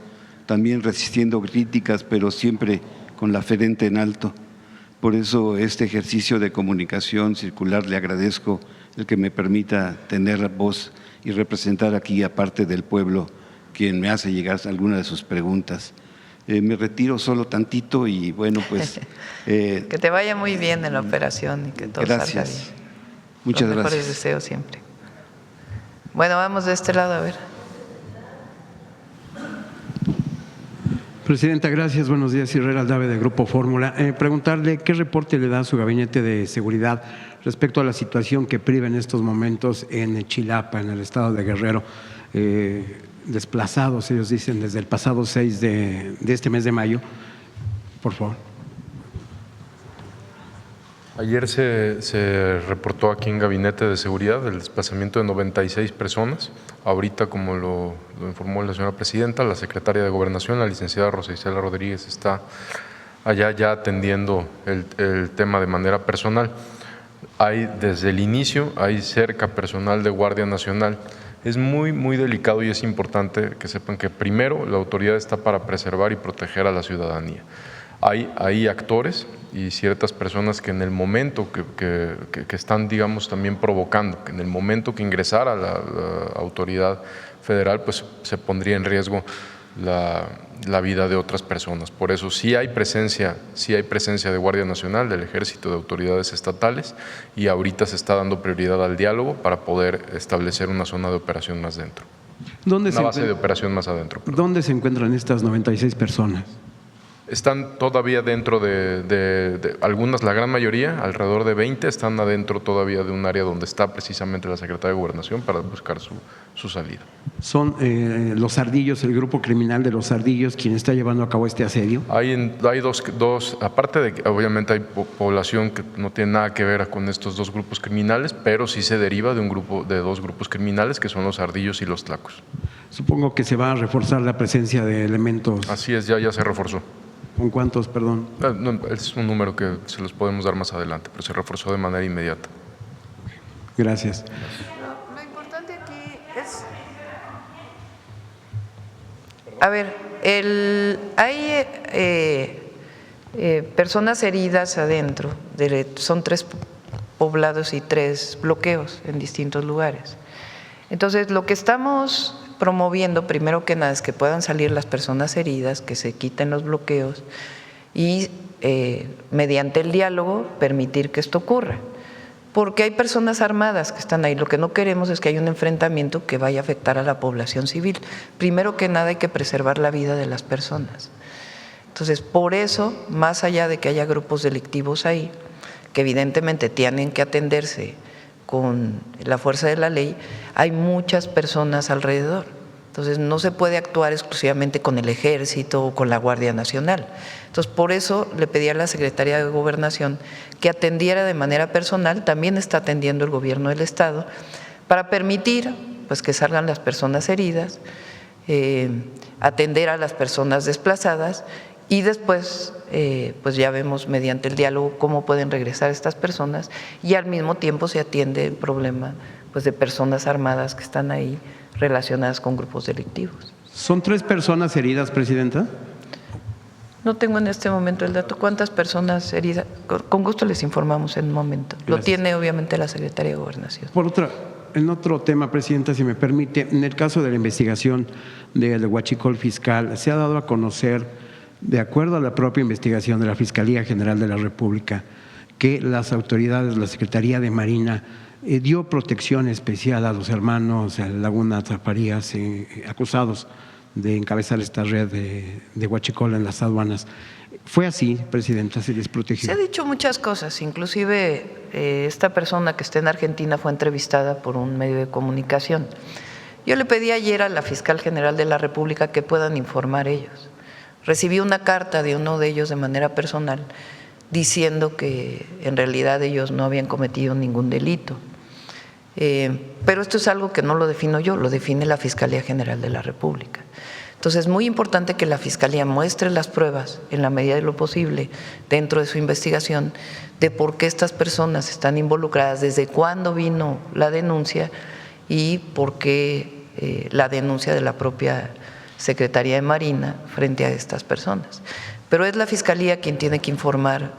S8: también resistiendo críticas, pero siempre con la frente en alto. Por eso este ejercicio de comunicación circular le agradezco el que me permita tener voz y representar aquí a parte del pueblo quien me hace llegar alguna de sus preguntas. Me retiro solo tantito y bueno, pues…
S2: que te vaya muy bien en la operación y que todo salga bien.
S8: Gracias. Muchas
S2: Los mejores
S8: gracias.
S2: deseos siempre. Bueno, vamos de este lado a ver.
S9: Presidenta, gracias. Buenos días. Israel Aldave, de Grupo Fórmula. Preguntarle qué reporte le da a su gabinete de seguridad respecto a la situación que priva en estos momentos en Chilapa, en el estado de Guerrero. Desplazados, ellos dicen, desde el pasado 6 de este mes de mayo. Por favor.
S6: Ayer se reportó aquí en Gabinete de Seguridad el desplazamiento de 96 personas. Ahorita, como lo informó la señora Presidenta, la Secretaria de Gobernación, la licenciada Rosa Isela Rodríguez, está allá ya atendiendo el tema de manera personal. Desde el inicio, hay cerca personal de Guardia Nacional. Es muy, muy delicado y es importante que sepan que primero la autoridad está para preservar y proteger a la ciudadanía. Hay actores y ciertas personas que en el momento que están, digamos, también provocando, que en el momento que ingresara la autoridad federal, pues se pondría en riesgo la vida de otras personas. Por eso sí hay presencia de Guardia Nacional, del Ejército, de autoridades estatales, y ahorita se está dando prioridad al diálogo para poder establecer una zona de operación más dentro. Una base de operación más adentro. Perdón.
S9: ¿Dónde se encuentran estas 96 personas?
S6: Están todavía dentro de algunas, la gran mayoría, alrededor de 20, están adentro todavía de un área donde está precisamente la Secretaría de Gobernación para buscar su salida.
S9: ¿Son los Ardillos, el grupo criminal de los Ardillos, quien está llevando a cabo este asedio?
S6: Hay dos, aparte de que obviamente hay población que no tiene nada que ver con estos dos grupos criminales, pero sí se deriva de dos grupos criminales que son los Ardillos y los Tlacos.
S9: Supongo que se va a reforzar la presencia de elementos.
S6: Así es, ya se reforzó.
S9: ¿Con cuántos, perdón?
S6: No, es un número que se los podemos dar más adelante, pero se reforzó de manera inmediata.
S9: Gracias.
S2: Lo importante aquí es… A ver, hay personas heridas adentro, son 3 poblados y 3 bloqueos en distintos lugares. Entonces, lo que estamos promoviendo, primero que nada, es que puedan salir las personas heridas, que se quiten los bloqueos y mediante el diálogo permitir que esto ocurra. Porque hay personas armadas que están ahí. Lo que no queremos es que haya un enfrentamiento que vaya a afectar a la población civil. Primero que nada hay que preservar la vida de las personas. Entonces, por eso, más allá de que haya grupos delictivos ahí, que evidentemente tienen que atenderse con la fuerza de la ley, hay muchas personas alrededor. Entonces, no se puede actuar exclusivamente con el Ejército o con la Guardia Nacional. Entonces, por eso le pedí a la Secretaría de Gobernación que atendiera de manera personal, también está atendiendo el Gobierno del Estado, para permitir pues, que salgan las personas heridas, atender a las personas desplazadas y después pues ya vemos mediante el diálogo cómo pueden regresar estas personas y al mismo tiempo se atiende el problema pues, de personas armadas que están ahí relacionadas con grupos delictivos.
S9: ¿Son 3 personas heridas, Presidenta?
S2: No tengo en este momento el dato. ¿Cuántas personas heridas? Con gusto les informamos en un momento. Gracias. Lo tiene obviamente la Secretaría de Gobernación.
S9: En otro tema, Presidenta, si me permite, en el caso de la investigación del huachicol fiscal, se ha dado a conocer, de acuerdo a la propia investigación de la Fiscalía General de la República, que las autoridades, la Secretaría de Marina, dio protección especial a los hermanos Laguna Zaparías, acusados de encabezar esta red de huachicol en las aduanas. ¿Fue así, Presidenta? ¿Se les protegió?
S2: Se ha dicho muchas cosas, inclusive esta persona que está en Argentina fue entrevistada por un medio de comunicación. Yo le pedí ayer a la Fiscal General de la República que puedan informar ellos. Recibí una carta de uno de ellos de manera personal diciendo que en realidad ellos no habían cometido ningún delito. Pero esto es algo que no lo defino yo, lo define la Fiscalía General de la República. Entonces es muy importante que la Fiscalía muestre las pruebas en la medida de lo posible dentro de su investigación de por qué estas personas están involucradas, desde cuándo vino la denuncia y por qué la denuncia de la propia Secretaría de Marina frente a estas personas. Pero es la Fiscalía quien tiene que informar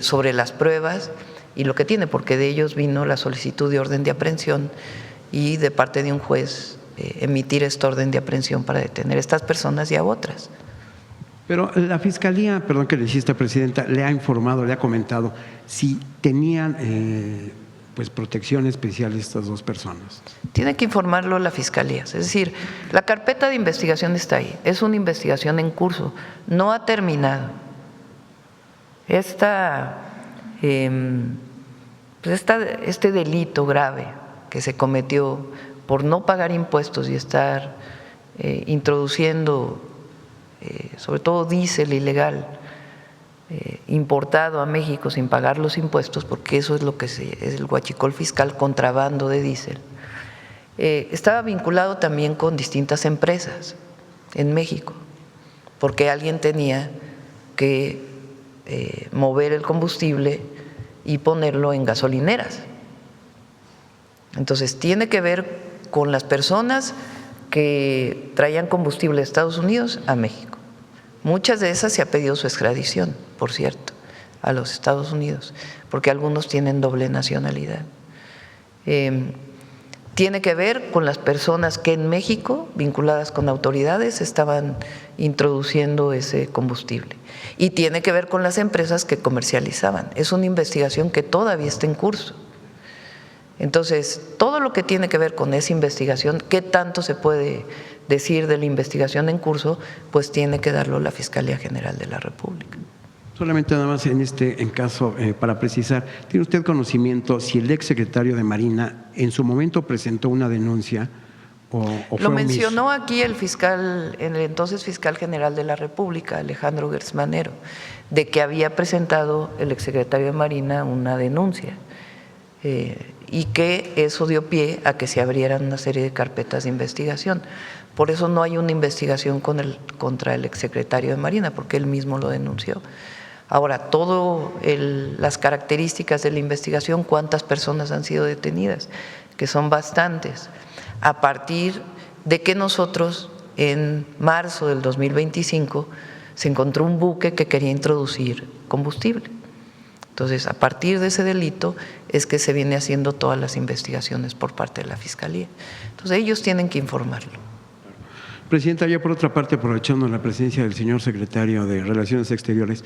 S2: sobre las pruebas y lo que tiene, porque de ellos vino la solicitud de orden de aprehensión y de parte de un juez emitir esta orden de aprehensión para detener a estas personas y a otras.
S9: Pero la Fiscalía, perdón que le insista, Presidenta, le ha informado, le ha comentado si tenían pues protección especial estas dos personas.
S2: Tiene que informarlo la Fiscalía. Es decir, la carpeta de investigación está ahí. Es una investigación en curso. No ha terminado. Este delito grave que se cometió por no pagar impuestos y estar introduciendo sobre todo diésel ilegal importado a México sin pagar los impuestos, porque eso es lo que es el huachicol fiscal, contrabando de diésel, estaba vinculado también con distintas empresas en México, porque alguien tenía que mover el combustible y ponerlo en gasolineras. Entonces tiene que ver con las personas que traían combustible de Estados Unidos a México. Muchas de esas se ha pedido su extradición, por cierto, a los Estados Unidos, porque algunos tienen doble nacionalidad. Tiene que ver con las personas que en México, vinculadas con autoridades, estaban introduciendo ese combustible. Y tiene que ver con las empresas que comercializaban. Es una investigación que todavía está en curso. Entonces, todo lo que tiene que ver con esa investigación, ¿qué tanto se puede decir de la investigación en curso? Pues tiene que darlo la Fiscalía General de la República.
S9: Solamente nada más en caso, para precisar, ¿tiene usted conocimiento si el exsecretario de Marina en su momento presentó una denuncia o fue
S2: Lo
S9: omiso?
S2: mencionó aquí el entonces fiscal general de la República, Alejandro Gertz Manero, de que había presentado el exsecretario de Marina una denuncia. Y que eso dio pie a que se abrieran una serie de carpetas de investigación. Por eso no hay una investigación contra el exsecretario de Marina, porque él mismo lo denunció. Ahora, todas las características de la investigación, cuántas personas han sido detenidas, que son bastantes, a partir de que nosotros en marzo del 2025 se encontró un buque que quería introducir combustible. Entonces, a partir de ese delito es que se viene haciendo todas las investigaciones por parte de la Fiscalía. Entonces, ellos tienen que informarlo.
S9: Presidenta, ya por otra parte, aprovechando la presencia del señor secretario de Relaciones Exteriores,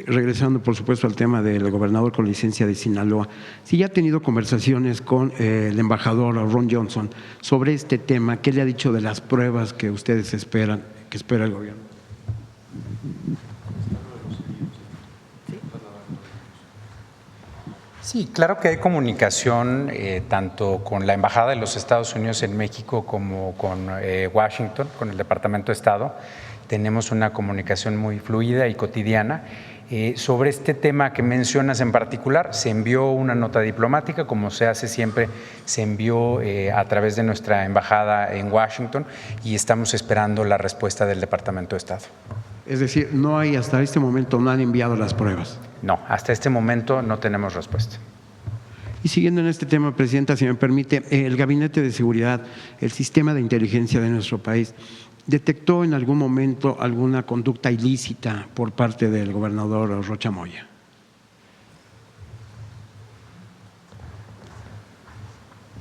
S9: regresando por supuesto al tema del gobernador con licencia de Sinaloa, si ya ha tenido conversaciones con el embajador Ron Johnson sobre este tema, ¿qué le ha dicho de las pruebas que ustedes esperan, que espera el gobierno?
S3: Sí, claro que hay comunicación tanto con la Embajada de los Estados Unidos en México como con Washington, con el Departamento de Estado. Tenemos una comunicación muy fluida y cotidiana. Sobre este tema que mencionas en particular, se envió una nota diplomática, como se hace siempre, se envió a través de nuestra embajada en Washington y estamos esperando la respuesta del Departamento de Estado.
S9: Es decir, no hay hasta este momento, no han enviado las pruebas.
S3: No, hasta este momento no tenemos respuesta.
S9: Y siguiendo en este tema, Presidenta, si me permite, el Gabinete de Seguridad, el sistema de inteligencia de nuestro país, ¿detectó en algún momento alguna conducta ilícita por parte del gobernador Rocha Moya?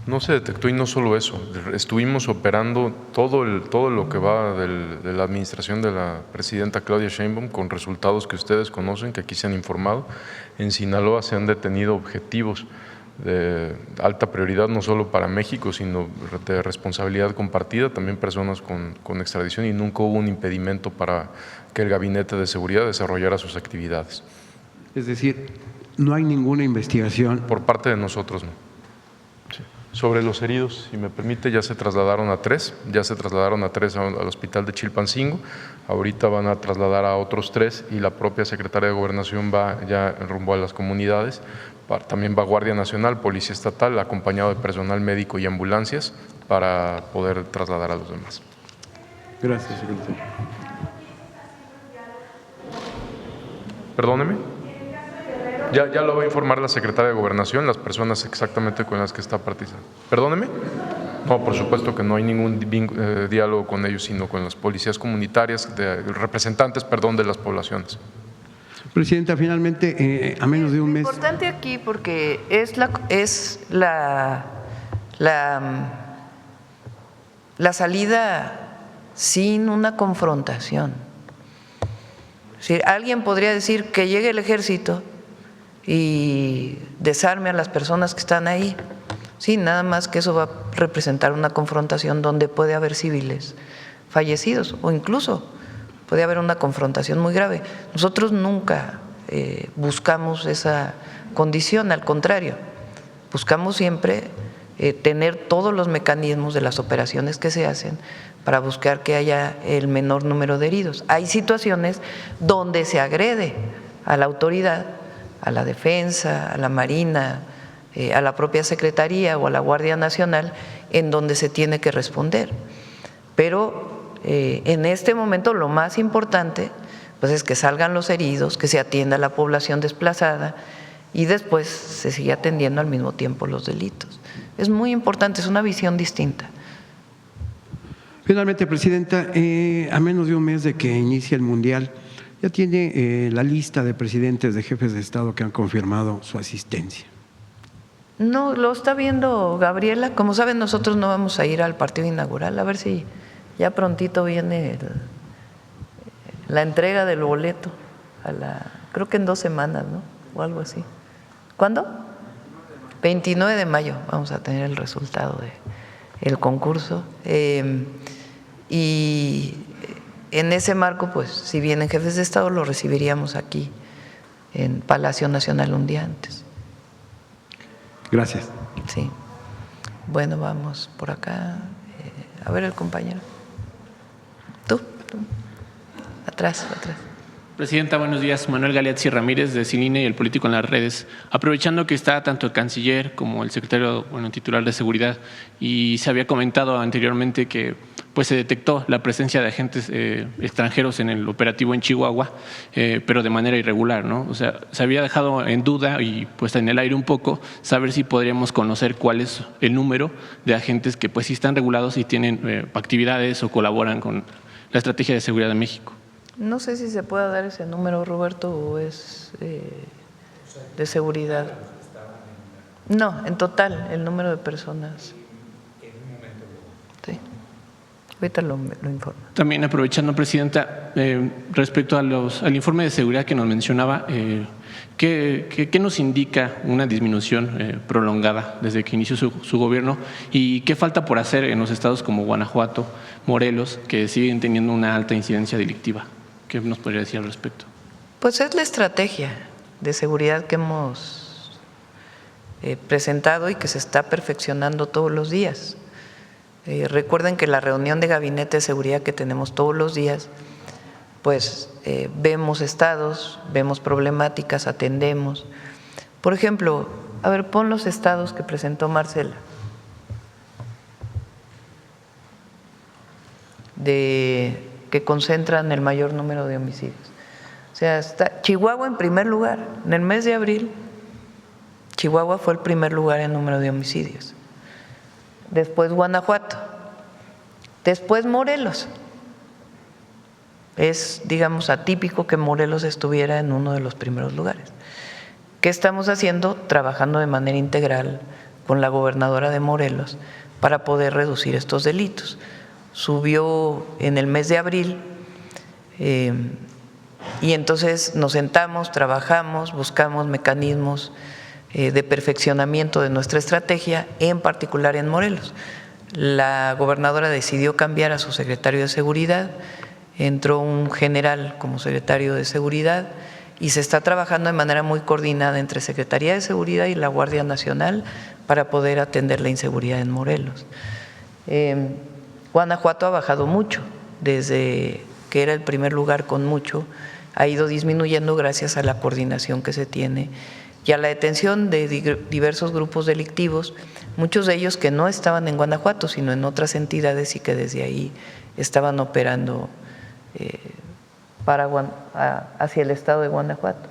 S6: No se detectó y no solo eso, estuvimos operando todo lo que va de la administración de la presidenta Claudia Sheinbaum con resultados que ustedes conocen, que aquí se han informado. En Sinaloa se han detenido objetivos de alta prioridad, no solo para México, sino de responsabilidad compartida, también personas con extradición, y nunca hubo un impedimento para que el Gabinete de Seguridad desarrollara sus actividades.
S9: Es decir, no hay ninguna investigación.
S6: Por parte de nosotros, no. Sí. Sobre los heridos, si me permite, ya se trasladaron a 3, al hospital de Chilpancingo, ahorita van a trasladar a otros 3 y la propia Secretaría de Gobernación va ya rumbo a las comunidades. También va Guardia Nacional, Policía Estatal, acompañado de personal médico y ambulancias para poder trasladar a los demás.
S9: Gracias, secretario.
S6: Perdóneme. Ya lo va a informar la Secretaria de Gobernación, las personas exactamente con las que está participando. ¿Perdóneme? No, por supuesto que no hay ningún diálogo con ellos, sino con las policías comunitarias, representantes de las poblaciones.
S9: Presidenta, finalmente, a menos de un mes…
S2: Es importante aquí porque es la salida sin una confrontación. Es decir, alguien podría decir que llegue el ejército y desarme a las personas que están ahí. Sí, nada más que eso va a representar una confrontación donde puede haber civiles fallecidos o incluso puede haber una confrontación muy grave. Nosotros nunca buscamos esa condición, al contrario, buscamos siempre tener todos los mecanismos de las operaciones que se hacen para buscar que haya el menor número de heridos. Hay situaciones donde se agrede a la autoridad, a la defensa, a la Marina, a la propia Secretaría o a la Guardia Nacional, en donde se tiene que responder. Pero en este momento lo más importante pues es que salgan los heridos, que se atienda a la población desplazada y después se sigue atendiendo al mismo tiempo los delitos. Es muy importante, es una visión distinta.
S9: Finalmente, Presidenta, a menos de un mes de que inicie el Mundial, ya tiene la lista de presidentes, de jefes de Estado que han confirmado su asistencia.
S2: No, lo está viendo Gabriela. Como saben, nosotros no vamos a ir al partido inaugural. A ver si ya prontito viene la entrega del boleto. Creo que en 2 semanas, ¿no? O algo así. ¿Cuándo? 29 de mayo vamos a tener el resultado del concurso. Y en ese marco, pues, si vienen jefes de Estado, lo recibiríamos aquí en Palacio Nacional un día antes.
S9: Gracias.
S2: Sí. Bueno, vamos por acá. A ver el compañero. Tú. Atrás.
S10: Presidenta, buenos días. Manuel Galeazzi Ramírez, de Ciline y El Político en las Redes. Aprovechando que está tanto el canciller como el secretario titular de Seguridad, y se había comentado anteriormente que pues se detectó la presencia de agentes extranjeros en el operativo en Chihuahua, pero de manera irregular, ¿no? O sea, se había dejado en duda y pues en el aire un poco saber si podríamos conocer cuál es el número de agentes que pues sí están regulados y tienen actividades o colaboran con la estrategia de seguridad de México.
S2: No sé si se pueda dar ese número, Roberto, o es de seguridad. No, en total, el número de personas. Sí. Ahorita lo informo.
S10: También aprovechando, Presidenta, respecto a al informe de seguridad que nos mencionaba, ¿qué nos indica una disminución prolongada desde que inició su gobierno y qué falta por hacer en los estados como Guanajuato, Morelos, que siguen teniendo una alta incidencia delictiva? ¿Qué nos podría decir al respecto?
S2: Pues es la estrategia de seguridad que hemos presentado y que se está perfeccionando todos los días. Recuerden que la reunión de gabinete de seguridad que tenemos todos los días, pues vemos estados, vemos problemáticas, atendemos. Por ejemplo, a ver, pon los estados que presentó Marcela. Que concentran el mayor número de homicidios. O sea, está Chihuahua en primer lugar. En el mes de abril, Chihuahua fue el primer lugar en número de homicidios. Después Guanajuato. Después Morelos. Es, digamos, atípico que Morelos estuviera en uno de los primeros lugares. ¿Qué estamos haciendo? Trabajando de manera integral con la gobernadora de Morelos para poder reducir estos delitos. Subió en el mes de abril y entonces nos sentamos, trabajamos, buscamos mecanismos de perfeccionamiento de nuestra estrategia, en particular en Morelos. La gobernadora decidió cambiar a su secretario de Seguridad, entró un general como secretario de Seguridad y se está trabajando de manera muy coordinada entre Secretaría de Seguridad y la Guardia Nacional para poder atender la inseguridad en Morelos. Guanajuato ha bajado mucho, desde que era el primer lugar con mucho, ha ido disminuyendo gracias a la coordinación que se tiene y a la detención de diversos grupos delictivos, muchos de ellos que no estaban en Guanajuato, sino en otras entidades y que desde ahí estaban operando hacia el estado de Guanajuato.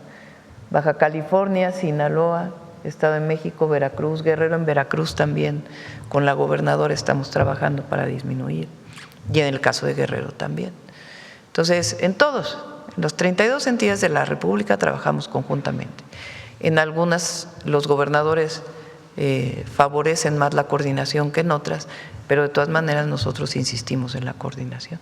S2: Baja California, Sinaloa, Estado de México, Veracruz, Guerrero. En Veracruz también con la gobernadora estamos trabajando para disminuir, y en el caso de Guerrero también. Entonces, en las 32 entidades de la República trabajamos conjuntamente. En algunas los gobernadores favorecen más la coordinación que en otras, pero de todas maneras nosotros insistimos en la coordinación.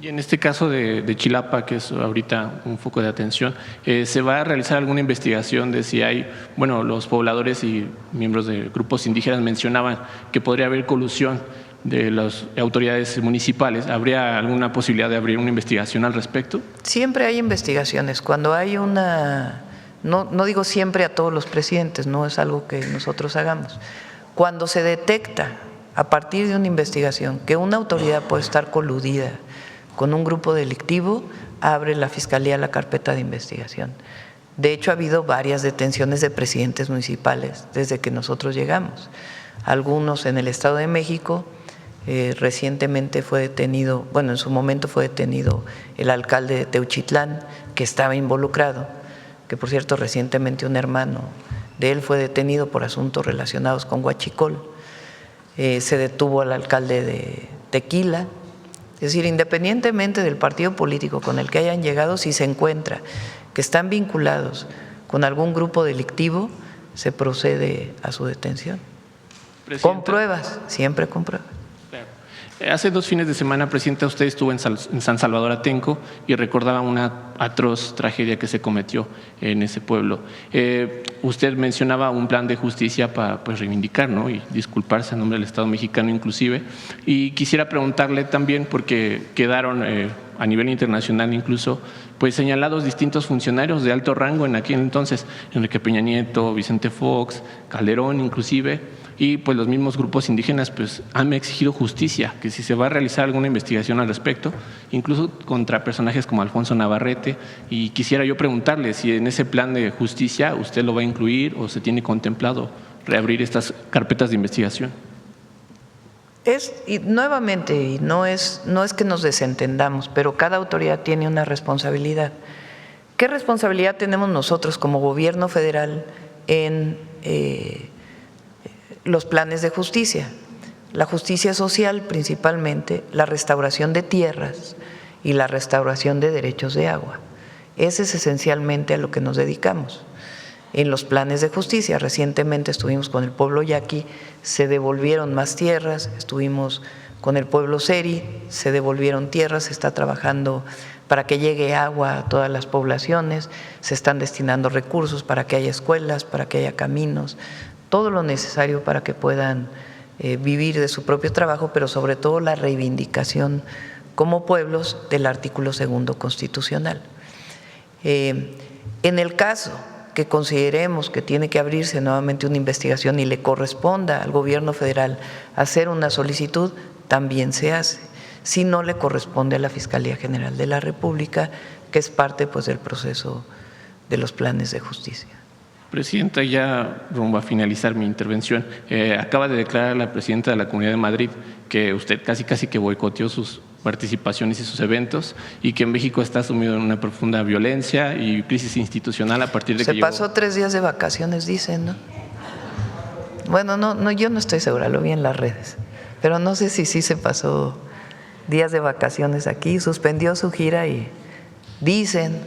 S10: Y en este caso de Chilapa, que es ahorita un foco de atención, ¿se va a realizar alguna investigación de si hay, bueno, los pobladores y miembros de grupos indígenas mencionaban que podría haber colusión de las autoridades municipales? ¿Habría alguna posibilidad de abrir una investigación al respecto?
S2: Siempre hay investigaciones. Cuando hay no digo siempre a todos los presidentes, no es algo que nosotros hagamos. Cuando se detecta a partir de una investigación que una autoridad puede estar coludida con un grupo delictivo, abre la Fiscalía la carpeta de investigación. De hecho, ha habido varias detenciones de presidentes municipales desde que nosotros llegamos. Algunos en el Estado de México, recientemente fue detenido, bueno, en su momento fue detenido el alcalde de Teuchitlán, que estaba involucrado, que por cierto recientemente un hermano de él fue detenido por asuntos relacionados con huachicol. Se detuvo al alcalde de Tequila. Es decir, independientemente del partido político con el que hayan llegado, si se encuentra que están vinculados con algún grupo delictivo, se procede a su detención.
S10: Presidenta,
S2: con pruebas, siempre con pruebas.
S10: Hace 2 fines de semana, Presidenta, usted estuvo en San Salvador Atenco y recordaba una atroz tragedia que se cometió en ese pueblo. Usted mencionaba un plan de justicia para reivindicar, ¿no?, y disculparse en nombre del Estado mexicano inclusive. Y quisiera preguntarle también, porque quedaron a nivel internacional incluso pues señalados distintos funcionarios de alto rango en aquel entonces, Enrique Peña Nieto, Vicente Fox, Calderón inclusive, y pues los mismos grupos indígenas pues han exigido justicia, que si se va a realizar alguna investigación al respecto, incluso contra personajes como Alfonso Navarrete. Y quisiera yo preguntarle si en ese plan de justicia usted lo va a incluir o se tiene contemplado reabrir estas carpetas de investigación.
S2: Nuevamente, no es que nos desentendamos, pero cada autoridad tiene una responsabilidad. ¿Qué responsabilidad tenemos nosotros como gobierno federal en los planes de justicia? La justicia social principalmente, la restauración de tierras y la restauración de derechos de agua. Ese es esencialmente a lo que nos dedicamos. En los planes de justicia, recientemente estuvimos con el pueblo yaqui, se devolvieron más tierras, estuvimos con el pueblo seri, se devolvieron tierras, se está trabajando para que llegue agua a todas las poblaciones, se están destinando recursos para que haya escuelas, para que haya caminos, todo lo necesario para que puedan vivir de su propio trabajo, pero sobre todo la reivindicación como pueblos del artículo 2 constitucional. En el caso que consideremos que tiene que abrirse nuevamente una investigación y le corresponda al gobierno federal hacer una solicitud, también se hace. Si no, le corresponde a la Fiscalía General de la República, que es parte pues del proceso de los planes de justicia.
S10: Presidenta, ya rumbo a finalizar mi intervención, acaba de declarar la presidenta de la Comunidad de Madrid que usted casi que boicoteó sus participaciones y sus eventos, y que en México está sumido en una profunda violencia y crisis institucional a partir de que
S2: se pasó 3 días de vacaciones, dicen, ¿no? Bueno, no, yo no estoy segura, lo vi en las redes, pero no sé si sí se pasó días de vacaciones aquí, suspendió su gira y dicen,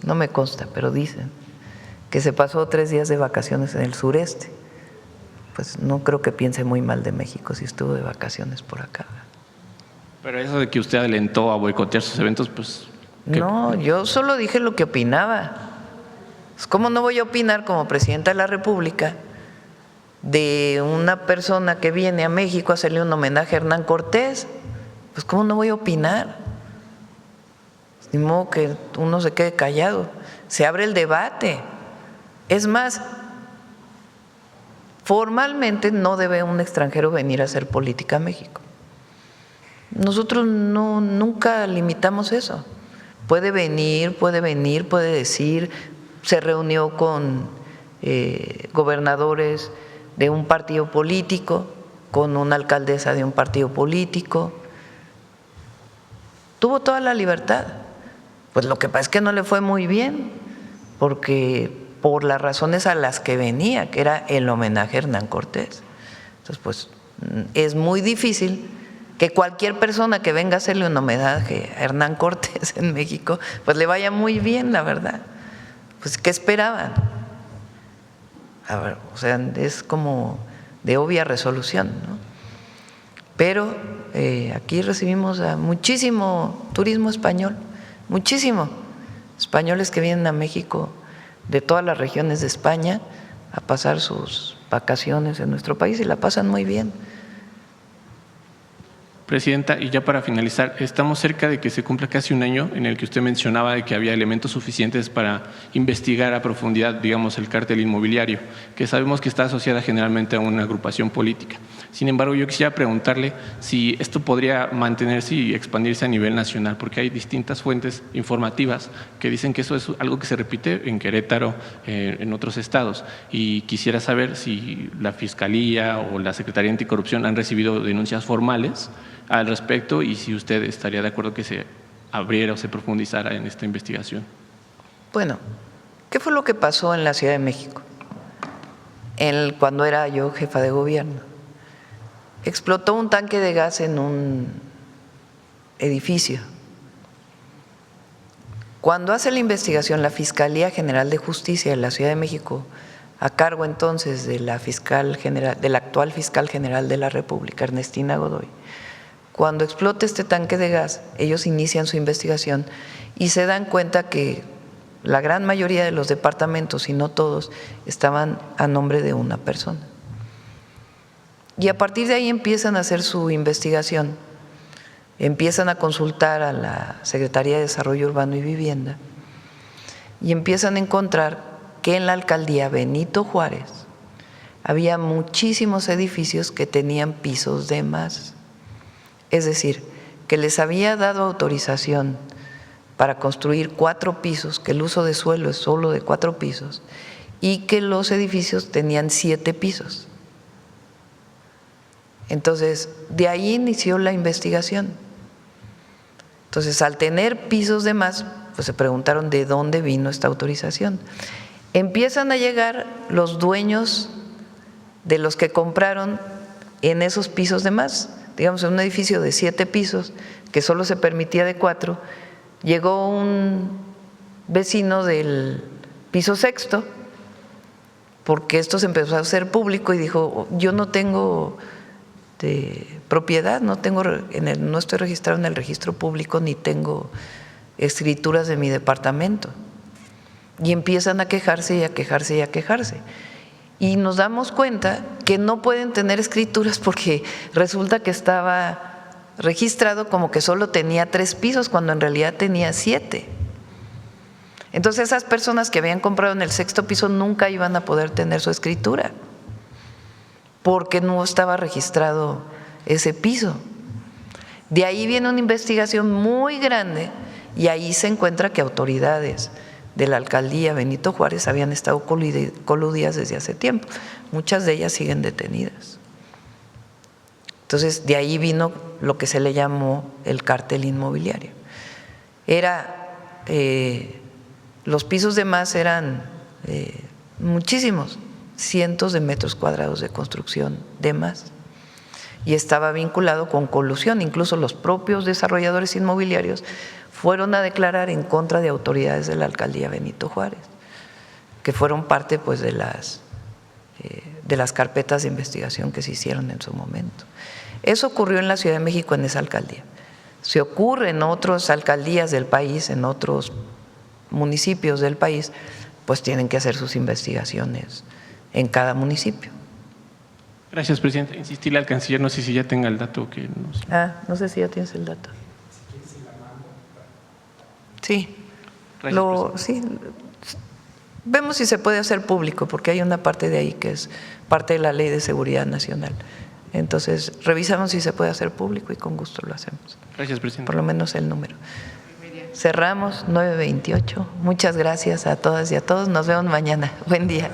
S2: no me consta, pero dicen que se pasó 3 días de vacaciones en el sureste. Pues no creo que piense muy mal de México si estuvo de vacaciones por acá.
S10: Pero eso de que usted alentó a boicotear sus eventos, pues…
S2: No, yo solo dije lo que opinaba. ¿Cómo no voy a opinar como presidenta de la República de una persona que viene a México a hacerle un homenaje a Hernán Cortés? Pues ¿cómo no voy a opinar? Ni modo que uno se quede callado. Se abre el debate. Es más, formalmente no debe un extranjero venir a hacer política a México. Nosotros nunca limitamos eso. Puede venir, puede decir, se reunió con gobernadores de un partido político, con una alcaldesa de un partido político. Tuvo toda la libertad. Pues lo que pasa es que no le fue muy bien, porque por las razones a las que venía, que era el homenaje a Hernán Cortés. Entonces, pues es muy difícil que cualquier persona que venga a hacerle un homenaje a Hernán Cortés en México, pues le vaya muy bien, la verdad. Pues, ¿qué esperaban? A ver, o sea, es como de obvia resolución, ¿no? Pero aquí recibimos a muchísimo turismo español, muchísimo españoles que vienen a México de todas las regiones de España a pasar sus vacaciones en nuestro país y la pasan muy bien.
S10: Presidenta, y ya para finalizar, estamos cerca de que se cumpla casi un año en el que usted mencionaba de que había elementos suficientes para investigar a profundidad, digamos, el cártel inmobiliario, que sabemos que está asociada generalmente a una agrupación política. Sin embargo, yo quisiera preguntarle si esto podría mantenerse y expandirse a nivel nacional, porque hay distintas fuentes informativas que dicen que eso es algo que se repite en Querétaro, en otros estados, y quisiera saber si la Fiscalía o la Secretaría Anticorrupción han recibido denuncias formales al respecto y si usted estaría de acuerdo que se abriera o se profundizara en esta investigación.
S2: Bueno, ¿qué fue lo que pasó en la Ciudad de México cuando era yo jefa de gobierno? Explotó un tanque de gas en un edificio. Cuando hace la investigación la Fiscalía General de Justicia de la Ciudad de México, a cargo entonces de la actual fiscal general de la República, Ernestina Godoy, cuando explota este tanque de gas, ellos inician su investigación y se dan cuenta que la gran mayoría de los departamentos, y no todos, estaban a nombre de una persona. Y a partir de ahí empiezan a hacer su investigación, empiezan a consultar a la Secretaría de Desarrollo Urbano y Vivienda y empiezan a encontrar que en la alcaldía Benito Juárez había muchísimos edificios que tenían pisos de más. Es decir, que les había dado autorización para construir 4 pisos, que el uso de suelo es solo de 4 pisos, y que los edificios tenían 7 pisos. Entonces, de ahí inició la investigación. Entonces, al tener pisos de más, pues se preguntaron de dónde vino esta autorización. Empiezan a llegar los dueños de los que compraron en esos pisos de más. Digamos, en un edificio de 7 pisos, que solo se permitía de 4, llegó un vecino del piso 6º, porque esto se empezó a hacer público y dijo, yo no tengo propiedad, no estoy registrado en el registro público ni tengo escrituras de mi departamento. Y empiezan a quejarse y a quejarse y a quejarse. Y nos damos cuenta que no pueden tener escrituras porque resulta que estaba registrado como que solo tenía 3 pisos cuando en realidad tenía 7. Entonces esas personas que habían comprado en el 6º piso nunca iban a poder tener su escritura porque no estaba registrado ese piso. De ahí viene una investigación muy grande y ahí se encuentra que autoridades de la alcaldía Benito Juárez habían estado coludidas desde hace tiempo. Muchas de ellas siguen detenidas. Entonces, de ahí vino lo que se le llamó el cártel inmobiliario. Los pisos de más eran muchísimos, cientos de metros cuadrados de construcción de más. Y estaba vinculado con colusión, incluso los propios desarrolladores inmobiliarios fueron a declarar en contra de autoridades de la alcaldía Benito Juárez, que fueron parte pues de las carpetas de investigación que se hicieron en su momento. Eso ocurrió en la Ciudad de México en esa alcaldía. Se ocurre en otras alcaldías del país, en otros municipios del país, pues tienen que hacer sus investigaciones en cada municipio.
S10: Gracias, presidenta. Insistirle al canciller, no sé si ya tenga el dato que nos…
S2: No sé si ya tienes el dato. Sí,
S10: Gracias,
S2: sí. Vemos si se puede hacer público, porque hay una parte de ahí que es parte de la Ley de Seguridad Nacional. Entonces, revisamos si se puede hacer público y con gusto lo hacemos.
S10: Gracias, presidente.
S2: Por lo menos el número. Cerramos 9:28. Muchas gracias a todas y a todos. Nos vemos mañana. Buen día.